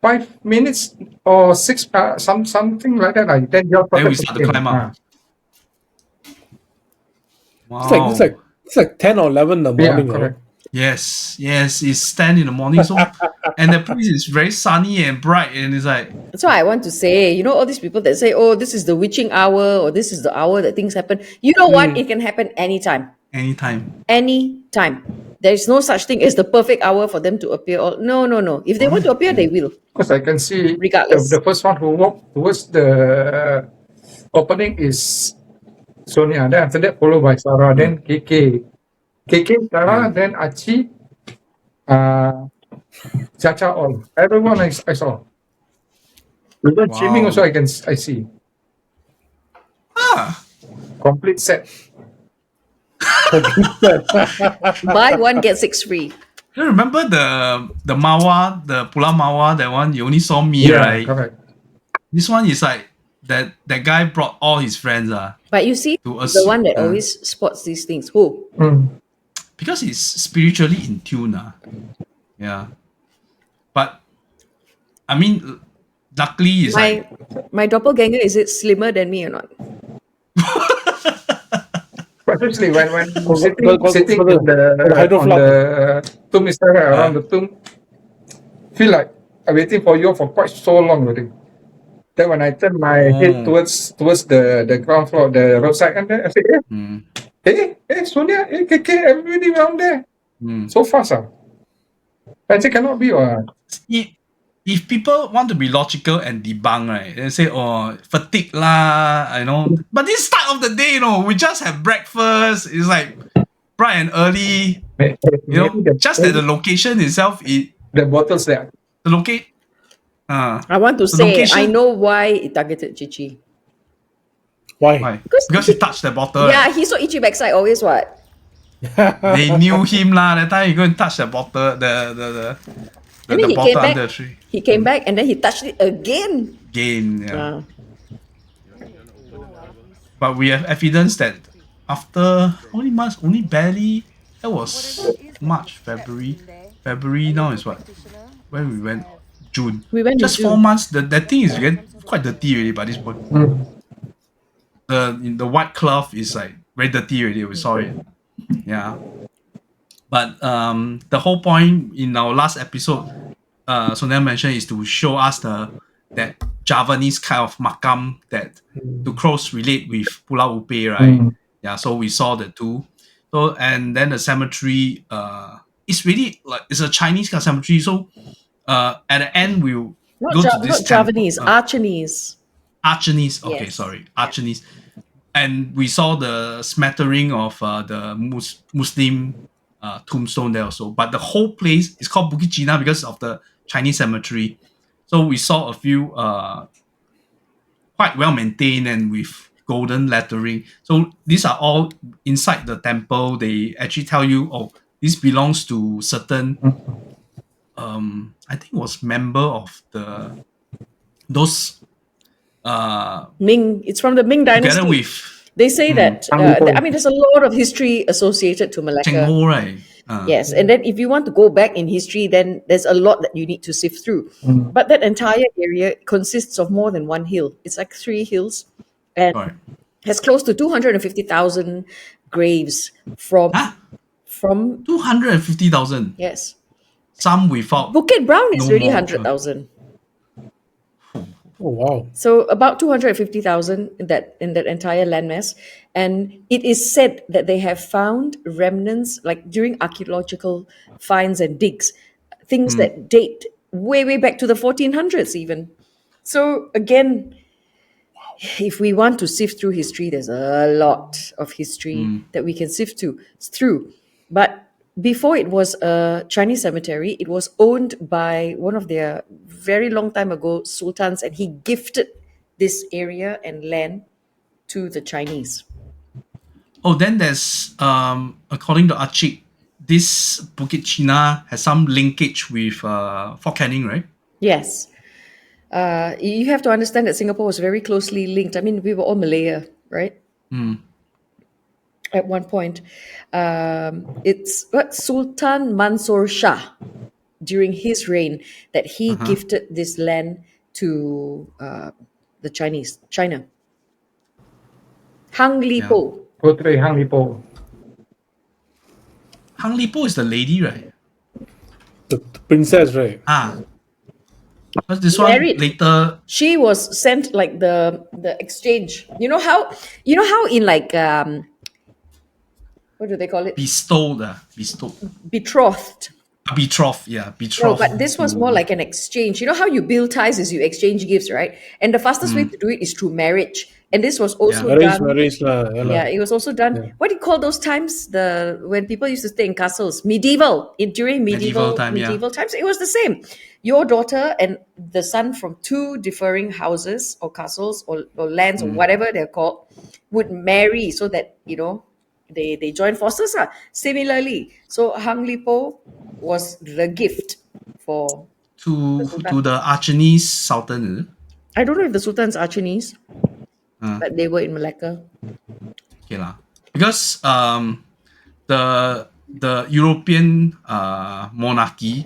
5 minutes or 6, something like that. Then we start to climb up. Wow. It's like 10 or 11 in the morning, right? Correct. Yes, it's 10 in the morning. So, and the place is very sunny and bright, and it's like. That's why I want to say, you know, all these people that say, oh, this is the witching hour, or this is the hour that things happen. You know what? It can happen anytime. Anytime. There is no such thing as the perfect hour for them to appear. No. If they want to appear, they will. Because I can see Regardless. the first one who walked towards the opening is Sonia. Then after that, followed by Sarah. Then KK, Sarah. Then Achi, Chacha. All everyone I saw. Even Chiming also I see. Complete set. Buy one, get 6 free. You remember the Mawa, the Pulau Mawa, that one? You only saw me, right? Correct. This one is like that guy brought all his friends. But you see, To us, the one that always spots these things. Who? Because he's spiritually in tune. Yeah. But, I mean, luckily, it's My doppelganger, is it slimmer than me or not? Especially when sitting on the tomb around the tomb, feel like I'm waiting for you for quite so long already. Then when I turn my head towards the ground floor, the roadside, and then I say, hey, Sonia, hey, KK, everybody around there. So fast. I say, cannot be. If people want to be logical and debunk, right, they say, oh, fatigue lah, you know. But this start of the day, you know, we just have breakfast. It's like bright and early. You know, just that the location itself, the bottles there. The locate. I want to say, location, I know why it targeted Cici. Why? Because he touched the bottle. Yeah, right? he saw itchy backside always, what? They knew him lah. That time he go and touch the bottle, the he bottle came under back. the tree. He came back and then he touched it again. Yeah. But we have evidence that after only barely, that was March, February now is what? When we went? June. We went just 4 months. That thing is getting quite dirty already by this point. The white cloth is like very dirty already. We saw it. Yeah. But the whole point in our last episode, Sonia mentioned, is to show us that Javanese kind of makam that to close relate with Pulau Upe, right? Yeah, so we saw the two. So and then the cemetery, it's really like it's a Chinese kind of cemetery. So at the end we'll go to this not Javanese, Archanese. Archanese. Okay, Yes. sorry, Archanese. And we saw the smattering of the Muslim tombstone there also. But the whole place is called Bukit Cina because of the Chinese cemetery. So we saw a few quite well maintained and with golden lettering. So these are all inside the temple. They actually tell you, oh, this belongs to certain I think it was member of those Ming, it's from the Ming dynasty. together with They say that, I mean, there's a lot of history associated to Cheng Malacca. Ho, right? Yes, and then if you want to go back in history, then there's a lot that you need to sift through. But that entire area consists of more than one hill. It's like 3 hills, and Right. has close to 250,000 graves from Huh? from 250,000. yes. Some without. Bukit Brown is No really more. 100,000. Oh wow. So about 250,000 in that entire landmass, and it is said that they have found remnants like during archaeological finds and digs, things that date way back to the 1400s even. So again, if we want to sift through history, there's a lot of history that we can sift through. But before it was a Chinese cemetery, it was owned by one of their very long time ago sultans, and he gifted this area and land to the Chinese. Oh, then there's according to Archie, this Bukit Cina has some linkage with Fort Canning, right? Yes. You have to understand that Singapore was very closely linked. I mean, we were all Malaya, right? At one point. It's what Sultan Mansur Shah, during his reign, that he gifted this land to the China. Hang Li Po. Putri Hang Lipo. Hang Lipo is the lady, right? The princess, right? But this Married. one later. She was sent like the exchange. You know how in like what do they call it? Bestowed. Betrothed. Betrothed, yeah. No, Betrothed. but this was more like an exchange. You know how you build ties is you exchange gifts, right? And the fastest way to do it is through marriage. And this was also done. Marriage lah. Yeah, it was also done. Yeah. What do you call those times? When people used to stay in castles, during medieval time, yeah. times, it was the same. Your daughter and the son from 2 differing houses or castles or lands or whatever they're called would marry, so that they join forces. Similarly, so Hang Lipo was the gift for to Sultan. the Archanese Sultan, is it? I don't know if the sultans are Chinese, but they were in Malacca. Okay lah. Because the European monarchy,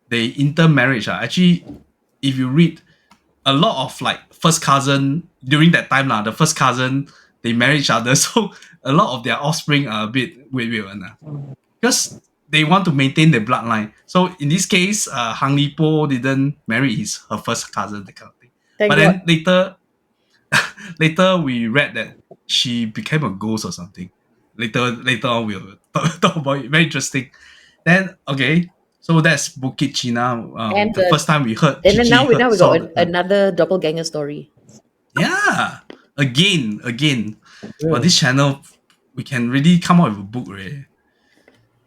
they intermarriage. Actually, if you read a lot of like first cousin during that time the first cousin, they marry each other, so a lot of their offspring are a bit weird because they want to maintain their bloodline. So in this case, Hang Lipo didn't marry her first cousin, that kind of thing. Thank But God. then later we read that she became a ghost or something. Later on we'll talk about it. Very interesting. Then so that's Bukit Cina. And the first time we heard. And then now we saw got another doppelganger story. Yeah, again. But this channel, we can really come out with a book, right?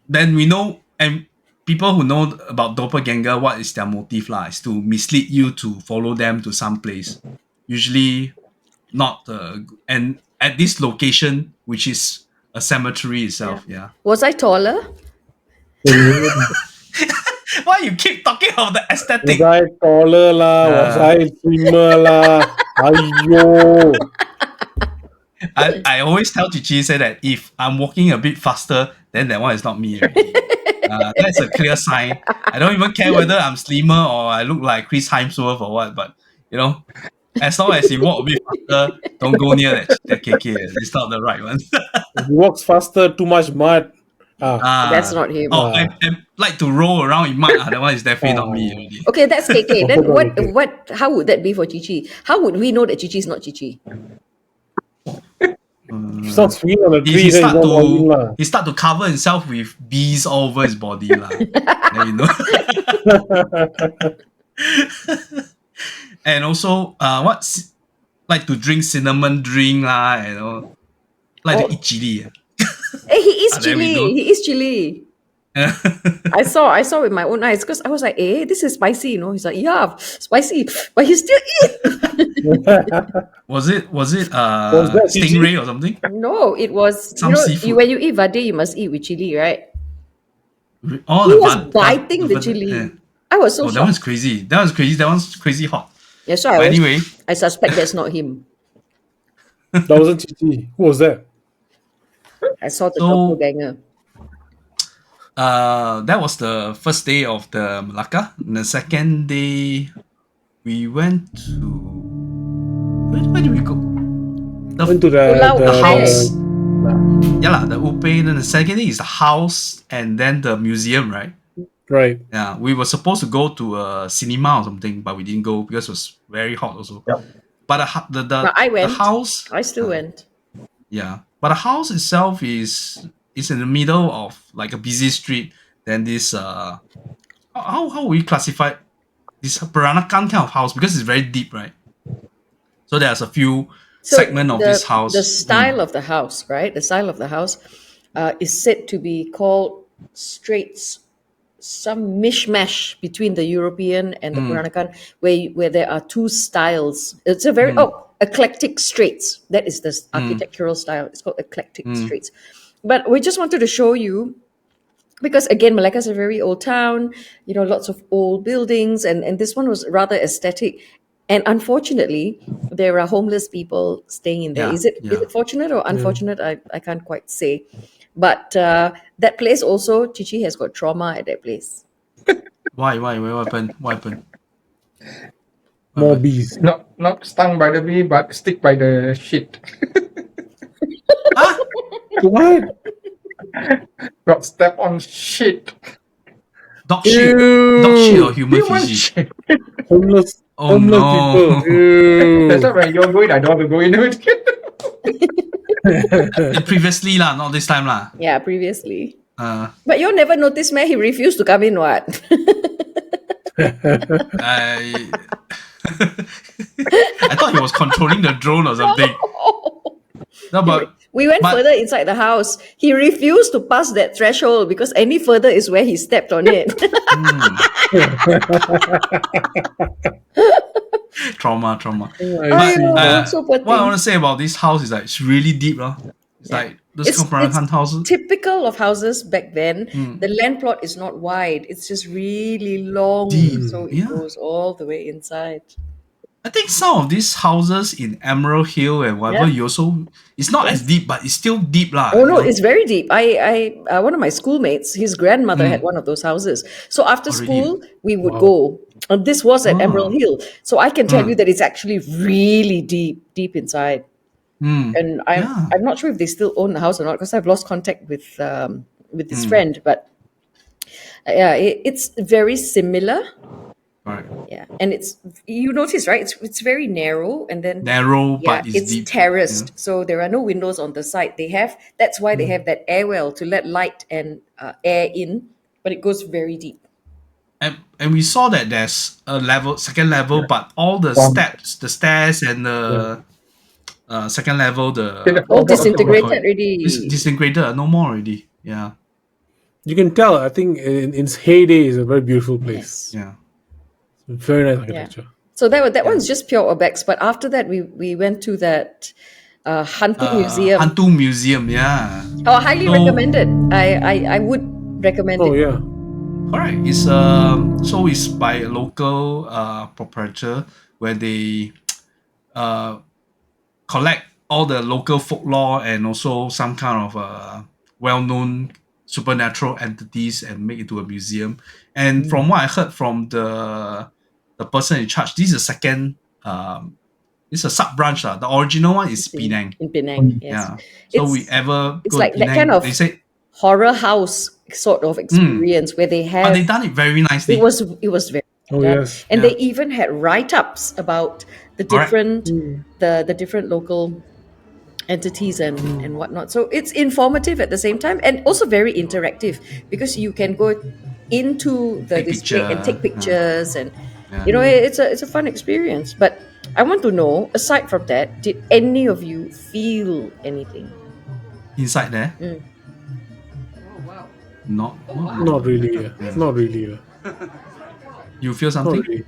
Then we know, and people who know about doppelganger, what is their motive lah? Is to mislead you to follow them to some place. Usually, not and at this location, which is a cemetery itself. Yeah. Was I taller? Why you keep talking about the aesthetic? Was I taller lah? Was I slimmer lah? Aiyo. I always tell Cici say that if I'm walking a bit faster, then that one is not me already. That's a clear sign. I don't even care whether I'm slimmer or I look like Chris Hemsworth or what, but as long as you walk a bit faster, don't go near that KK. It's not the right one. If he walks faster, too much mud. That's not him. I like to roll around in mud. That one is definitely not me already. Okay, that's KK. Then what? How would that be for Cici? How would we know that Cici is not Cici? He's not swinging on a tree. He then he's not walking lah. start to cover himself with bees all over his body lah. Then you know. And also, like to drink cinnamon drink lah, like to eat chili. Hey, he is There we chili. go. He is chili. I saw with my own eyes because I was like, this is spicy, you know. He's like, yeah, spicy, but he still eat. Was it Was that stingray or something? No, it was, Some seafood. when you eat vade, you must eat with chili, right? Oh, He the was vad- biting the vad- chili. yeah. I was so Oh, that shocked. one's crazy. That one's crazy hot. Yeah, so But anyway, I suspect that's not him. That wasn't Cici. Who was that? I saw the So- doppelganger. that was the first day of the Melaka. And the second day, we went to where did we go? Went to Pulau The house. the- Yeah, the Upe. Then the second day is the house, and then the museum, right? right. Yeah, we were supposed to go to a cinema or something, but we didn't go because it was very hot also. Yep. But the I went. the house, I still went. yeah. But the house itself is in the middle of like a busy street. Then this how we classify this Peranakan kind of house because it's very deep, right? So there's a few segment of this house. The style of the house, right? The style of the house is said to be called Straits, some mishmash between the European and the Peranakan, where there are two styles. It's a very eclectic Straits. That is the architectural style. It's called eclectic Straits. But we just wanted to show you, because again, Malacca is a very old town, lots of old buildings, and this one was rather aesthetic. And unfortunately, there are homeless people staying in there. Yeah, Is it fortunate or unfortunate? I can't quite say. But that place also, Cici has got trauma at that place. Why? What happened? More bees. Not stung by the bee, but stick by the shit. What? Got stepped on shit. Dog shit or human Human feces? shit. Homeless. Oh homeless no! people. Ew. That's why when you're going, I don't want to go into it. Previously lah, not this time lah. Yeah, previously. Uh, But you never noticed, man, he refused to come in, what? I I thought he was controlling the drone or something. No, but We went But- further inside the house. He refused to pass that threshold because any further is where he stepped on it. trauma. I see. Aiyo, so poor What I thing. want to say about this house is like it's really deep, It's like those It's- Peranakan houses. Typical of houses back then, the land plot is not wide. It's just really long. Deep, So it yeah. goes all the way inside. I think some of these houses in Emerald Hill and whatever, it's not as deep, but it's still deep lah. Oh no, it's very deep. I one of my schoolmates, his grandmother had one of those houses. So after Already? school, we would go. And this was at Emerald Hill. So I can tell you that it's actually really deep inside. And I'm not sure if they still own the house or not because I've lost contact with this friend. But yeah, it's very similar. Right. Yeah, and you notice, right? It's very narrow, and then Narrow, but it's deep. terraced, so there are no windows on the side. That's why they have that air well to let light and air in, but it goes very deep. And we saw that there's a second level, but all the steps, the stairs, and the second level, All disintegrated already. disintegrated, no more already. Yeah, You can tell, I think in its heyday is a very beautiful place. yeah. Very nice architecture. So that one's just pure Urbex. But after that, we went to that Hantu Museum. Hantu Museum, yeah. Oh, highly recommended. I would recommend Oh it. yeah. Correct. It's it's by a local proprietor where they collect all the local folklore and also some kind of well-known supernatural entities and make it to a museum. And from what I heard from the person in charge, this is a second. It's a sub branch. The original one is Penang. In Penang, yes. Yeah. So It's- we ever it's go like to that Penang, kind of they say, horror house sort of experience where they but have they done it very nicely. it was very Oh done. yes. And Yeah. they even had write-ups about the Correct. different the different local entities and whatnot. So it's informative at the same time and also very interactive because you can go into the Take display and picture, take pictures and Yeah. it's a fun experience. But I want to know, aside from that, did any of you feel anything? Inside there. Oh wow. Not Not really. Not really. You feel Not something? really.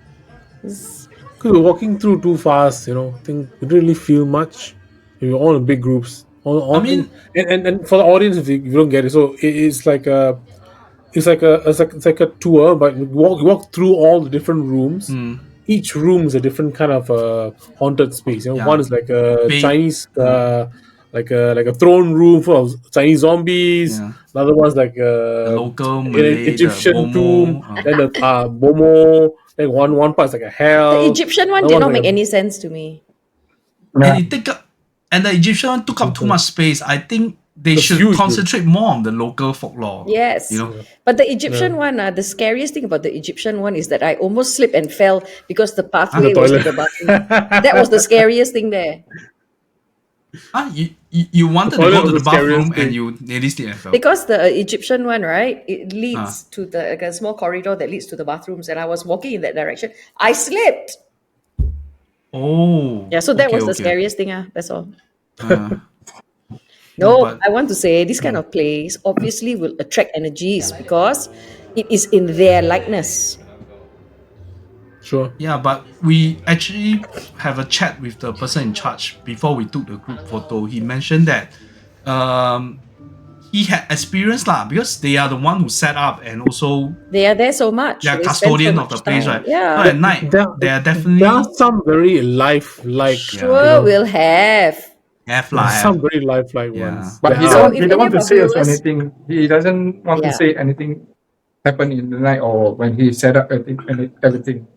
Because we're walking through too fast, you know. I think we didn't really feel much. We were all in big groups. I mean, And for the audience, if you don't get it, so it's like a tour, but we walk through all the different rooms. Each room is a different kind of haunted space. You know, Yeah. one is like a Big. Chinese, like a throne room full of Chinese zombies. Yeah. Another one's like the a local an Malay, Egyptian the tomb. Bomo, Then the Bomo. Then one part's like a hell. The Egyptian one another did not one's like make a- any sense to me. and the Egyptian one took up too much space. I think they It's should huge, dude. concentrate more on the local folklore. Yes. You know, But the Egyptian one, the scariest thing about the Egyptian one is that I almost slipped and fell because the pathway The was to toilet. the bathroom. That was the scariest thing there. you wanted to toilet go to was the the scariest bathroom and thing. you nearly slipped and fell. Because the Egyptian one, right, it leads to like a small corridor that leads to the bathrooms, and I was walking in that direction. I slipped. Oh. Yeah, so that was the okay. scariest thing. That's all. Uh, No, but- I want to say this kind of place obviously will attract energies because it is in their likeness. Sure. Yeah, but we actually have a chat with the person in charge before we took the group photo. He mentioned that he had experience because they are the one who set up and also They are there so much. they are They spend custodian so of the much place, time. right? Yeah. So at night, they are definitely There are some very lifelike. Sure, we'll have. have Some very lifelike Yeah. ones. But he There So are. don't, if he don't want any to of say our us viewers- anything. He doesn't want to Yeah. say anything happen in the night or when he set up everything.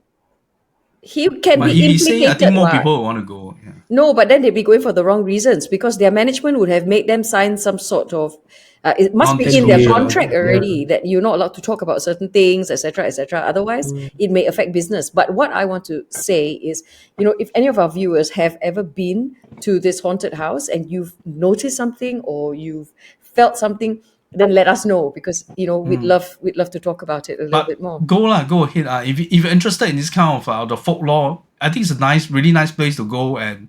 He can But be if he say, I implicated. think more what? people will want to go. Yeah. No, but then they'd be going for the wrong reasons because their management would have made them sign some sort of. It must be in their Non-disclosure. contract already that you're not allowed to talk about certain things, etc., etc. Otherwise, it may affect business. But what I want to say is, if any of our viewers have ever been to this haunted house and you've noticed something or you've felt something, then let us know because we'd love to talk about it a little But bit more. go ahead. If you're interested in this kind of the folklore, I think it's a really nice place to go, and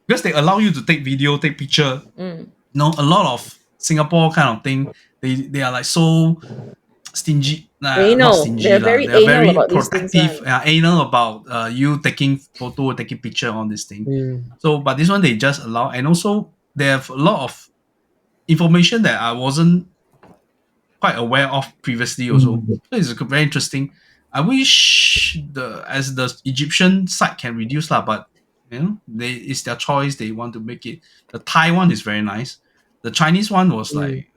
because they allow you to take video, take picture. A lot of Singapore kind of thing, they are like so stingy. Anal. Not stingy. They're very anal about these things, protective. Anal about you taking photo, taking picture on this thing. So, but this one they just allow, and also they have a lot of information that I wasn't quite aware of previously also. So it's very interesting. I wish the Egyptian side can reduce but it's their choice. They want to make it. The Thai one is very nice. The Chinese one was like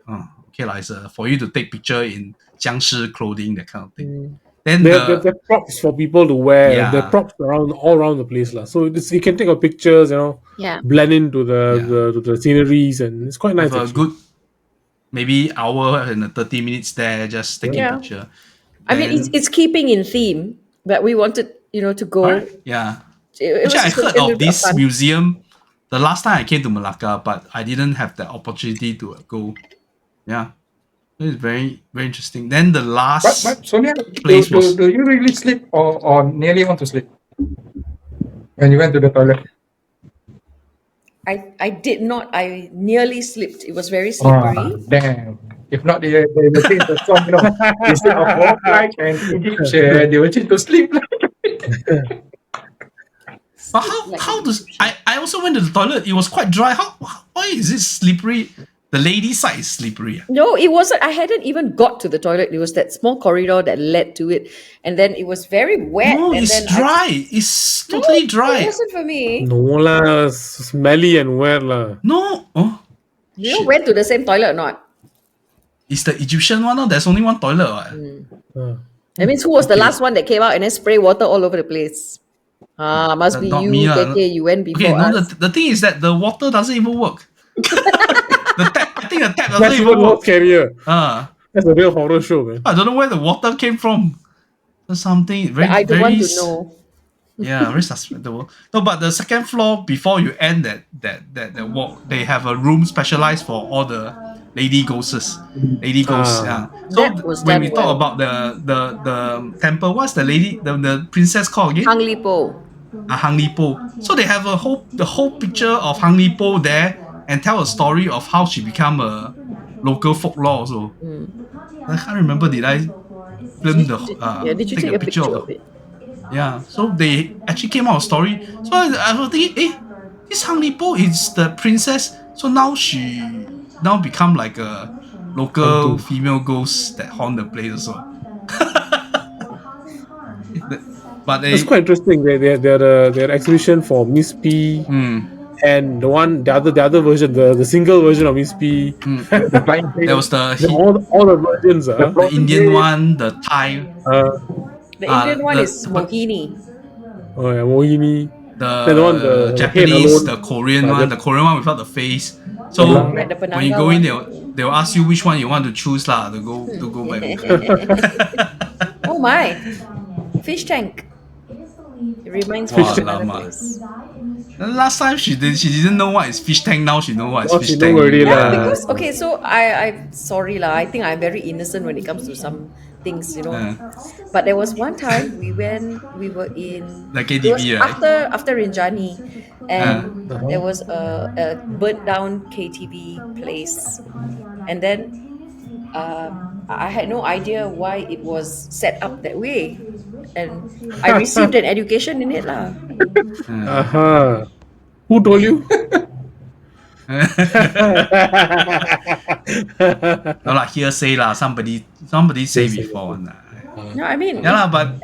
it's for you to take picture in 僵尸 clothing, that kind of thing. Then They're props for people to wear. Yeah. They're props all around the place, So you can take a pictures, Yeah. blend into the sceneries, and it's quite nice. have a actually. good maybe hour and 30 minutes there just taking Yeah. picture. I mean, Then- it's keeping in theme, but we wanted, to go. Yeah. It was Actually, I just a heard little of bit this fun. museum the last time I came to Melaka, but I didn't have the opportunity to go. Yeah. It's very, very interesting. Then the last But Sonia, place was do you really sleep or nearly want to sleep when you went to the toilet? I did not. I nearly slipped. It was very Ah, slippery. damn. If not, they will change the song, Instead of walk like an Egyptian, they will change to sleep like. but how does I also went to the toilet, it was quite dry. Why is it slippery? The lady side is slippery. No, it wasn't. I hadn't even got to the toilet. It was that small corridor that led to it, and then it was very wet. No, and it's then dry. It's totally It dry. wasn't for me. No lah, smelly and wet lah. No. Oh, You went to the same toilet or not? it's the Egyptian one. No? There's only one toilet. That means who was the last one that came out and then spray water all over the place? Must be Not you, me lah. KK. You went before Okay, no, us. the thing is that the water doesn't even work. I think the tap doesn't That's even even more work. scarier. Ah. That's a real horror show, man. I don't know where the water came from. Or something very. I don't want very to know. Yeah, very suspectable. No, but the second floor before you end that walk, they have a room specialized for all the lady ghosts. Lady ghosts. Yeah. So That was when done we talk well. about the temple, what's the lady the princess called again? Hang Lipo. Hang Lipo. So they have the whole picture of Hang Lipo there and tell a story of how she become a local folklore also. I can't remember. Did I film the Did you take a picture of it? yeah? So they actually came out a story. So I was thinking, this Hang Lipo is the princess. So now she now become like a local Hantu. female ghost that haunt the place also. But That's they quite interesting. Their exhibition for Miss P and the other version, the single version of Miss P. The flying there thing, was the all the versions. the the floating Indian head. one, the Thai, Uh, The Indian one is the Mohini. oh yeah, Mohini. Then the one the the head Japanese, alone. the Korean one, the Korean one without the face. The So long Right, neck. the when you Penanga go in, one. they'll ask you which one you want to choose lah to go back. Oh my, fish tank. It reminds me Wow, of another lama. place. Last time she didn't know what is fish tank. Now she know what is Now fish she know tank. already Yeah, lah. because okay, so I'm sorry lah. I think I'm very innocent when it comes to some things, But there was one time we were in Like it was ATV, right? after Rinjani, and there was a burnt down KTV place, and then I had no idea why it was set up that way, and I received an education in it lah. Who told you? No lah, hearsay lah. Somebody say before one lah. No, I mean, Yeah lah, but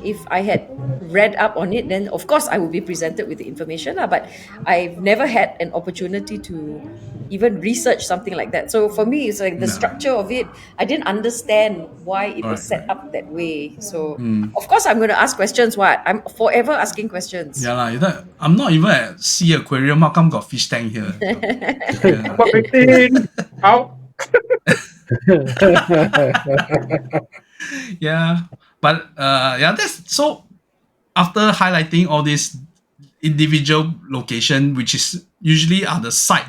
if I had read up on it, then of course I would be presented with the information lah. But I've never had an opportunity to even research something like that. So for me, it's like the structure of it. I didn't understand why it was set up that way. So of course I'm going to ask questions. What I'm forever asking questions. yeah lah. I'm not even at sea aquarium. How come got fish tank here? What thing? Out. Yeah, but that's so. After highlighting all these individual location, which is usually are the side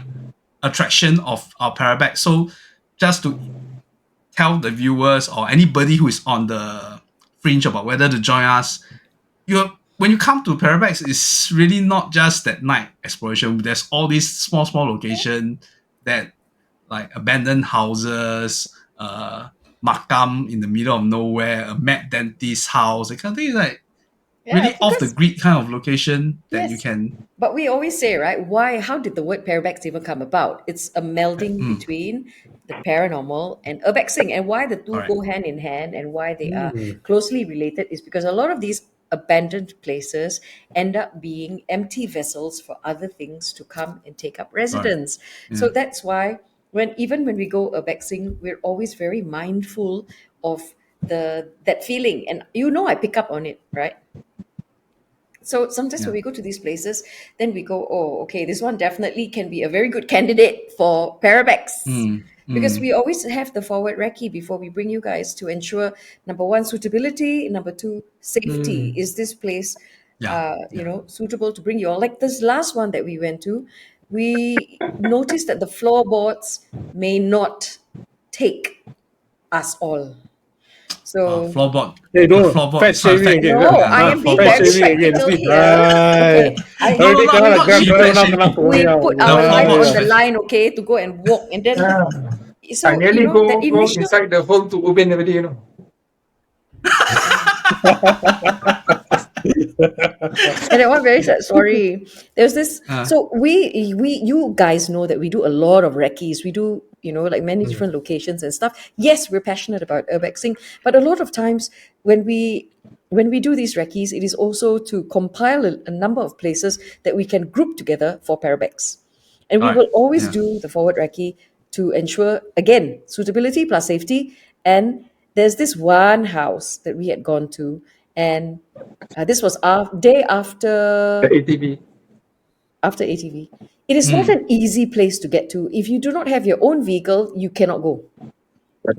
attraction of our Parabex. So just to tell the viewers or anybody who is on the fringe about whether to join us, when you come to Parabex, it's really not just that night exploration. There's all these small location that like abandoned houses, Makam in the middle of nowhere, a mad dentist house. That kind of thing is like really off the grid kind of location that you can. But we always say, right? How did the word Parabex even come about? It's a melding between the paranormal and urbexing, and why the two go hand in hand, and why they are closely related is because a lot of these abandoned places end up being empty vessels for other things to come and take up residence. So that's why when we go urbexing, we're always very mindful of that feeling, and I pick up on it, right? So sometimes when we go to these places, then we go, oh, okay, this one definitely can be a very good candidate for Parabex. Because we always have the forward recce before we bring you guys to ensure, number one, suitability, number two, safety. Is this place, suitable to bring you all? Like this last one that we went to, we noticed that the floorboards may not take us all. So Floorboard. Hey, don't floorboard. fat shaming again. no, I am being Fat very shaming again. practical here. Right. Okay, Already No, kena not grab cheap, orang actually. kena we koyak. put The our life floorboards. on the line, okay, to go and walk, and then so I nearly go that initial. inside the hole to Ubin already, And that one very sad story. There's this. So you guys know that we do a lot of recce's. We do like many different locations and stuff. Yes, we're passionate about urbexing, but a lot of times when we do these recce's, it is also to compile a number of places that we can group together for Parabex, and we will always do the forward recce to ensure again suitability plus safety. And there's this one house that we had gone to, and this was day after The ATV. ATV. It is not an easy place to get to. If you do not have your own vehicle, you cannot go.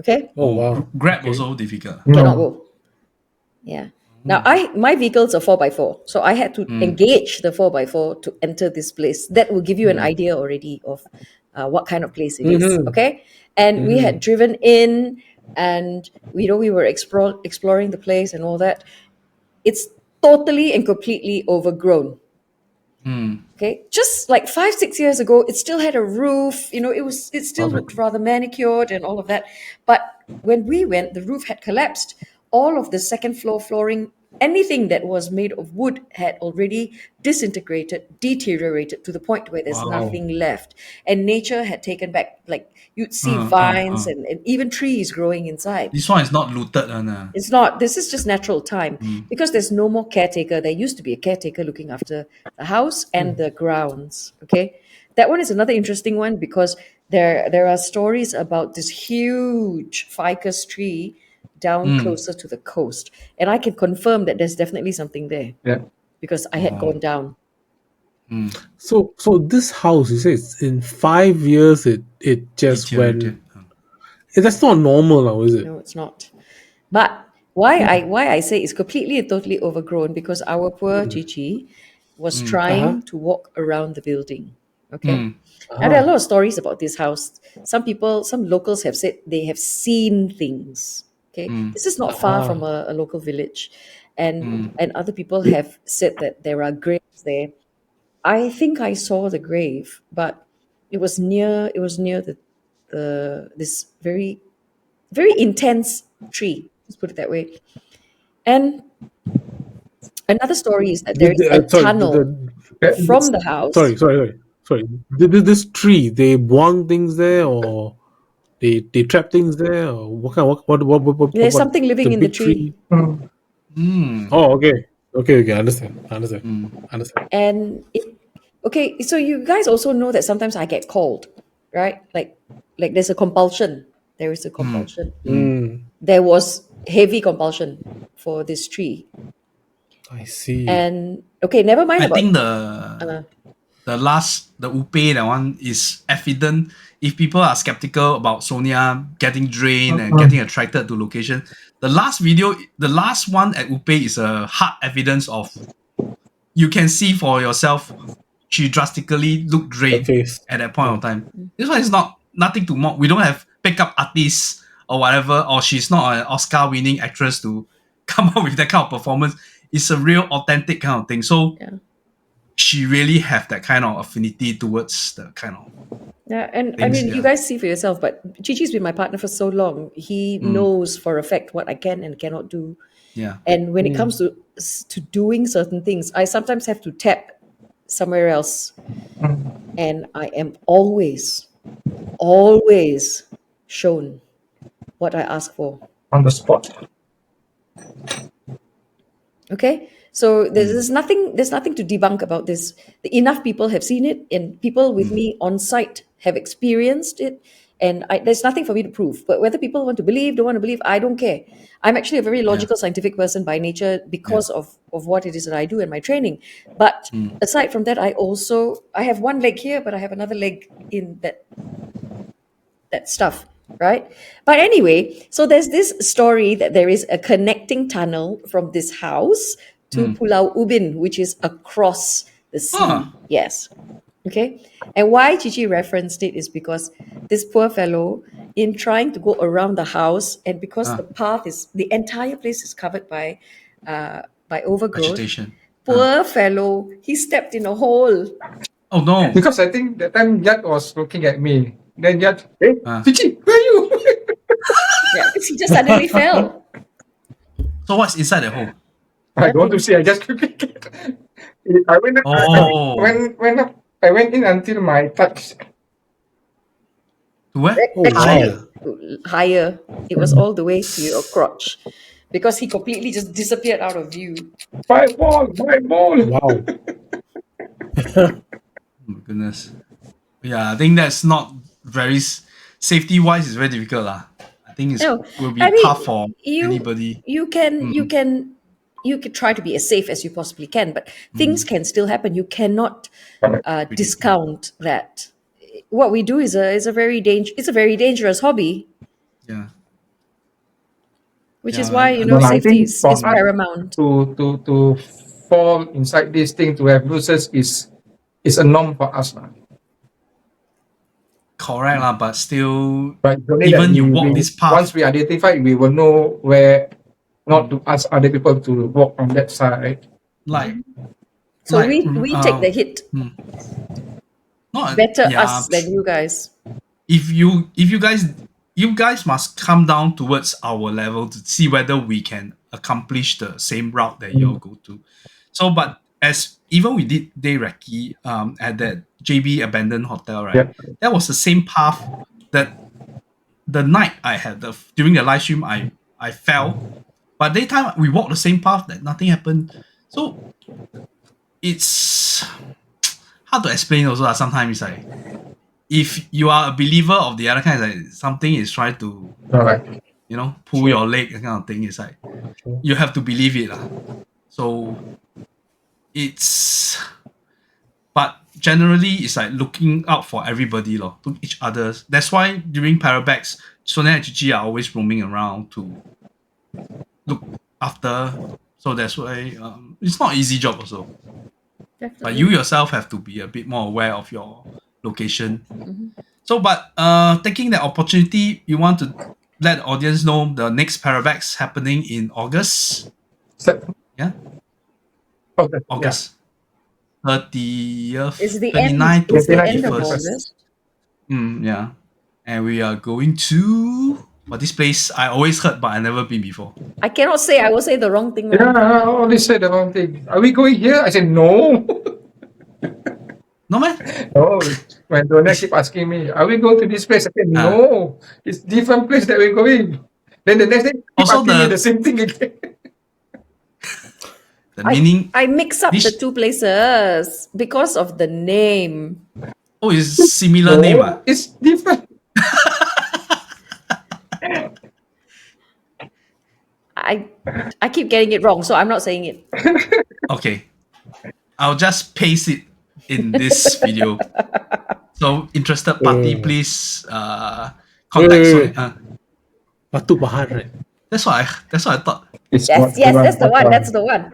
Okay? Oh wow. Grab also difficult. Cannot go. Yeah. Now my vehicle's a 4x4, so I had to engage the 4x4 to enter this place. That will give you an idea already of what kind of place it is. Okay? And we had driven in, and we were exploring the place and all that. It's totally and completely overgrown. Okay, just like 5-6 years ago, it still had a roof. It still looked rather manicured and all of that. But when we went, the roof had collapsed. All of the second floor flooring, anything that was made of wood, had already disintegrated, deteriorated to the point where there's Wow. nothing left. And nature had taken back, like you'd see vines and even trees growing inside. This one is not looted. It's not. This is just natural time because there's no more caretaker. There used to be a caretaker looking after the house and the grounds. Okay, that one is another interesting one because there are stories about this huge ficus tree down closer to the coast, and I can confirm that there's definitely something there Yeah. because I had gone down. So this house, you say it's in 5 years it just went. That's not normal now, is it? No, it's not. But why I say it's completely and totally overgrown because our poor Cici was trying to walk around the building. Okay. Now there are a lot of stories about this house. Some locals have said they have seen things. Okay. This is not far from a local village. And other people have said that there are graves there. I think I saw the grave, but it was near the this very very intense tree. Let's put it that way. And another story is that there is a tunnel from the house. Sorry. This tree, they buang things there, or they trap things there, or what kind? What? There's something living in the big tree. Oh, okay. Understand. And okay, so you guys also know that sometimes I get called, right? Like there's a compulsion. There is a compulsion. There was heavy compulsion for this tree. I see. And okay, never mind I about think the Upe, that one is evident. If people are skeptical about Sonia getting drained and getting attracted to location, the last one at Upe is a hard evidence of, you can see for yourself, she drastically looked drained at that point of time. This one is nothing to mock. We don't have pickup artists or whatever, or she's not an Oscar-winning actress to come up with that kind of performance. It's a real authentic kind of thing. So she really have that kind of affinity towards the kind of and things, I mean, you guys see for yourself, but Cici's been my partner for so long. He knows for a fact what I can and cannot do. Yeah. And when it comes to doing certain things, I sometimes have to tap somewhere else. And I am always shown what I ask for. On the spot. Okay? So there's nothing to debunk about this. Enough people have seen it, and people with me on site have experienced it, and there's nothing for me to prove. But whether people want to believe, don't want to believe, I don't care. I'm actually a very logical, scientific person by nature because of what it is that I do in my training. But aside from that, I have one leg here, but I have another leg in that stuff, right? But anyway, so there's this story that there is a connecting tunnel from this house to Pulau Ubin, which is across the sea. Yes. Okay. And why Cici referenced it is because this poor fellow, in trying to go around the house, and because the entire place is covered by overgrowth. Vegetation. Poor fellow, he stepped in a hole. Oh no. Because I think that time Yat was looking at me. Then Yat, hey, Cici, where are you? Yeah, because he just suddenly fell. So what's inside the hole? I don't want to see. I just I went. I went in until my touch. To where? Actually, higher. It was all the way to your crotch, because he completely just disappeared out of view. My ball. Wow. Oh my goodness. Yeah, I think that's not very safety-wise. It's very difficult, lah. I think will be tough for anybody. You could try to be as safe as you possibly can, but things can still happen. You cannot discount that. What we do is a very dangerous hobby. Yeah. Which is why safety is paramount. To fall inside this thing, to have bruises is a norm for us now. Correct lah, but still, But even you walk this path. Once we identify, we will know where not to ask other people to walk on that side. So we take the hit. Not Better us than you guys. If you guys you guys must come down towards our level to see whether we can accomplish the same route that you all go to. So, but as even we did day recce at that JB abandoned hotel, right? Yep. That was the same path that the night I had during the live stream I fell, but daytime we walked the same path that nothing happened. So it's hard to explain also. Sometimes it's like if you are a believer of the other kind, it's like something is trying to Alright. pull your leg, that kind of thing. It's like you have to believe it. So it's, but generally it's like looking out for everybody, to each other. That's why during Parabex, Sonia and Cici are always roaming around to look after. So that's why it's not an easy job also. Definitely. But you yourself have to be a bit more aware of your location. So, but taking that opportunity, you want to let the audience know the next Parabex happening in August. Yeah, Okay. August 30th, It's the 29th to it's the end of 31st. August. Yeah, and we are going to this place I always heard, but I never been before. I cannot say. I will say the wrong thing. Yeah, I only said the wrong thing. Are we going here? I said no. No man. Oh, when Donia keep asking me, are we going to this place? I said no. It's different place that we're going. Then the next day, keep Also asking me the same thing again. The meaning. I mix up This- the two places because of the name. Oh, it's similar name. It's different. I keep getting it wrong, so I'm not saying it. Okay, I'll just paste it in this video. So interested party, please contact Wait. Sonia. Batu Pahat, right? That's what I thought. It's Yes, that's the one. That's the one.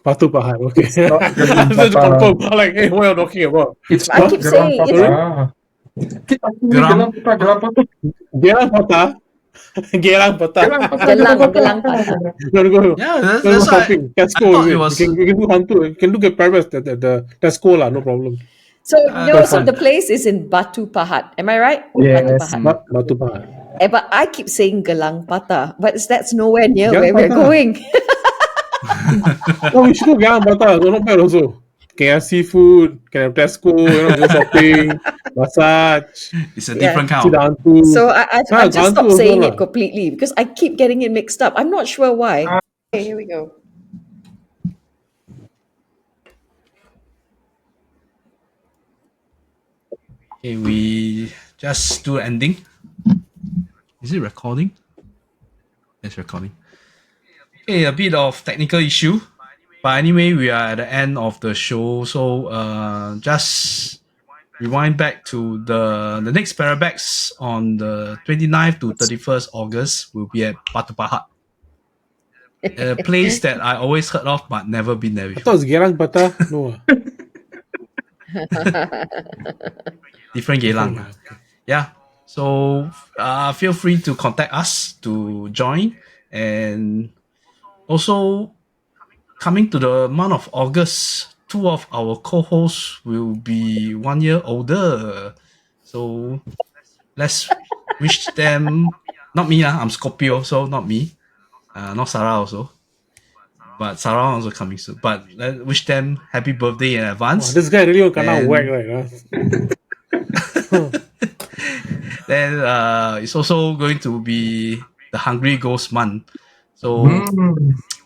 Batu Pahat, okay. not I have to confirm. Like, hey, what are you talking about? It's I keep saying it. Keep asking me Geram. Geram Pata. Gerang Patah. Gerang Patah. Gelang Patah. Go. Yeah, Go that's why shopping. I Tesco. thought it We was. can do Hantu. We can look at Parabex at the Tesco lah. No problem. So that's so fine. the place is in Batu Pahat. Am I right? Yes. Batu Pahat. Batu Pahat. But I keep saying Gelang Patah, but that's nowhere near Gelang where we're Patah. going. Oh, we should go Gerang Patah. So not bad also. Can have seafood. Can have Tesco. Go shopping. Massage. It's a different See kind the of. Hantu. So I've just Hantu stopped also saying lah. it completely because I keep getting it mixed up. I'm not sure why. Okay, here we go. Okay, we just do ending. Is it recording? It's recording. Okay, a bit of technical issue. But anyway, we are at the end of the show. So just rewind back to the next Parabex on the 29th to 31st August will be at Batu Pahat. A place that I always heard of but never been there I before. thought it's Gerang Patah. No. Different Geylang. Yeah. So feel free to contact us to join. And also coming to the month of August, two of our co-hosts will be 1 year older. So let's wish them, not me, I'm Scorpio, so not me. Not Sarah also. But Sarah also coming soon. But let's wish them happy birthday in advance. This guy really kind of And- whack, right? Then it's also going to be the Hungry Ghost month. So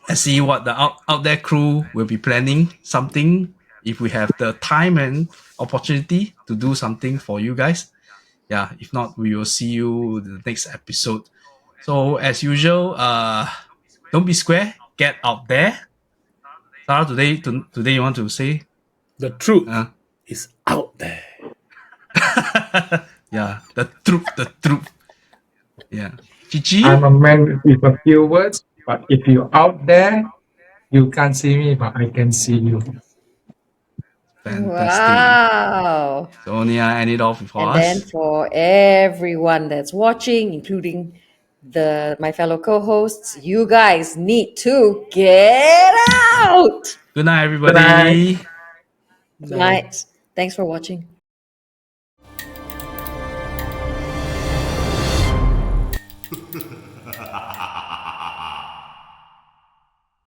let's see what the out there crew will be planning something if we have the time and opportunity to do something for you guys. Yeah, if not, we will see you in the next episode. So as usual, don't be square, get out there. Sarah, today you want to say? The truth Uh, is out there. yeah, the truth. Yeah. Cici? I'm a man with a few words, but if you're out there, you can't see me, but I can see you. Fantastic. Wow. Sonia, end it off for And us. then for everyone that's watching, including my fellow co-hosts, you guys need to get out. Good night, everybody. Good night. Good night. Thanks for watching.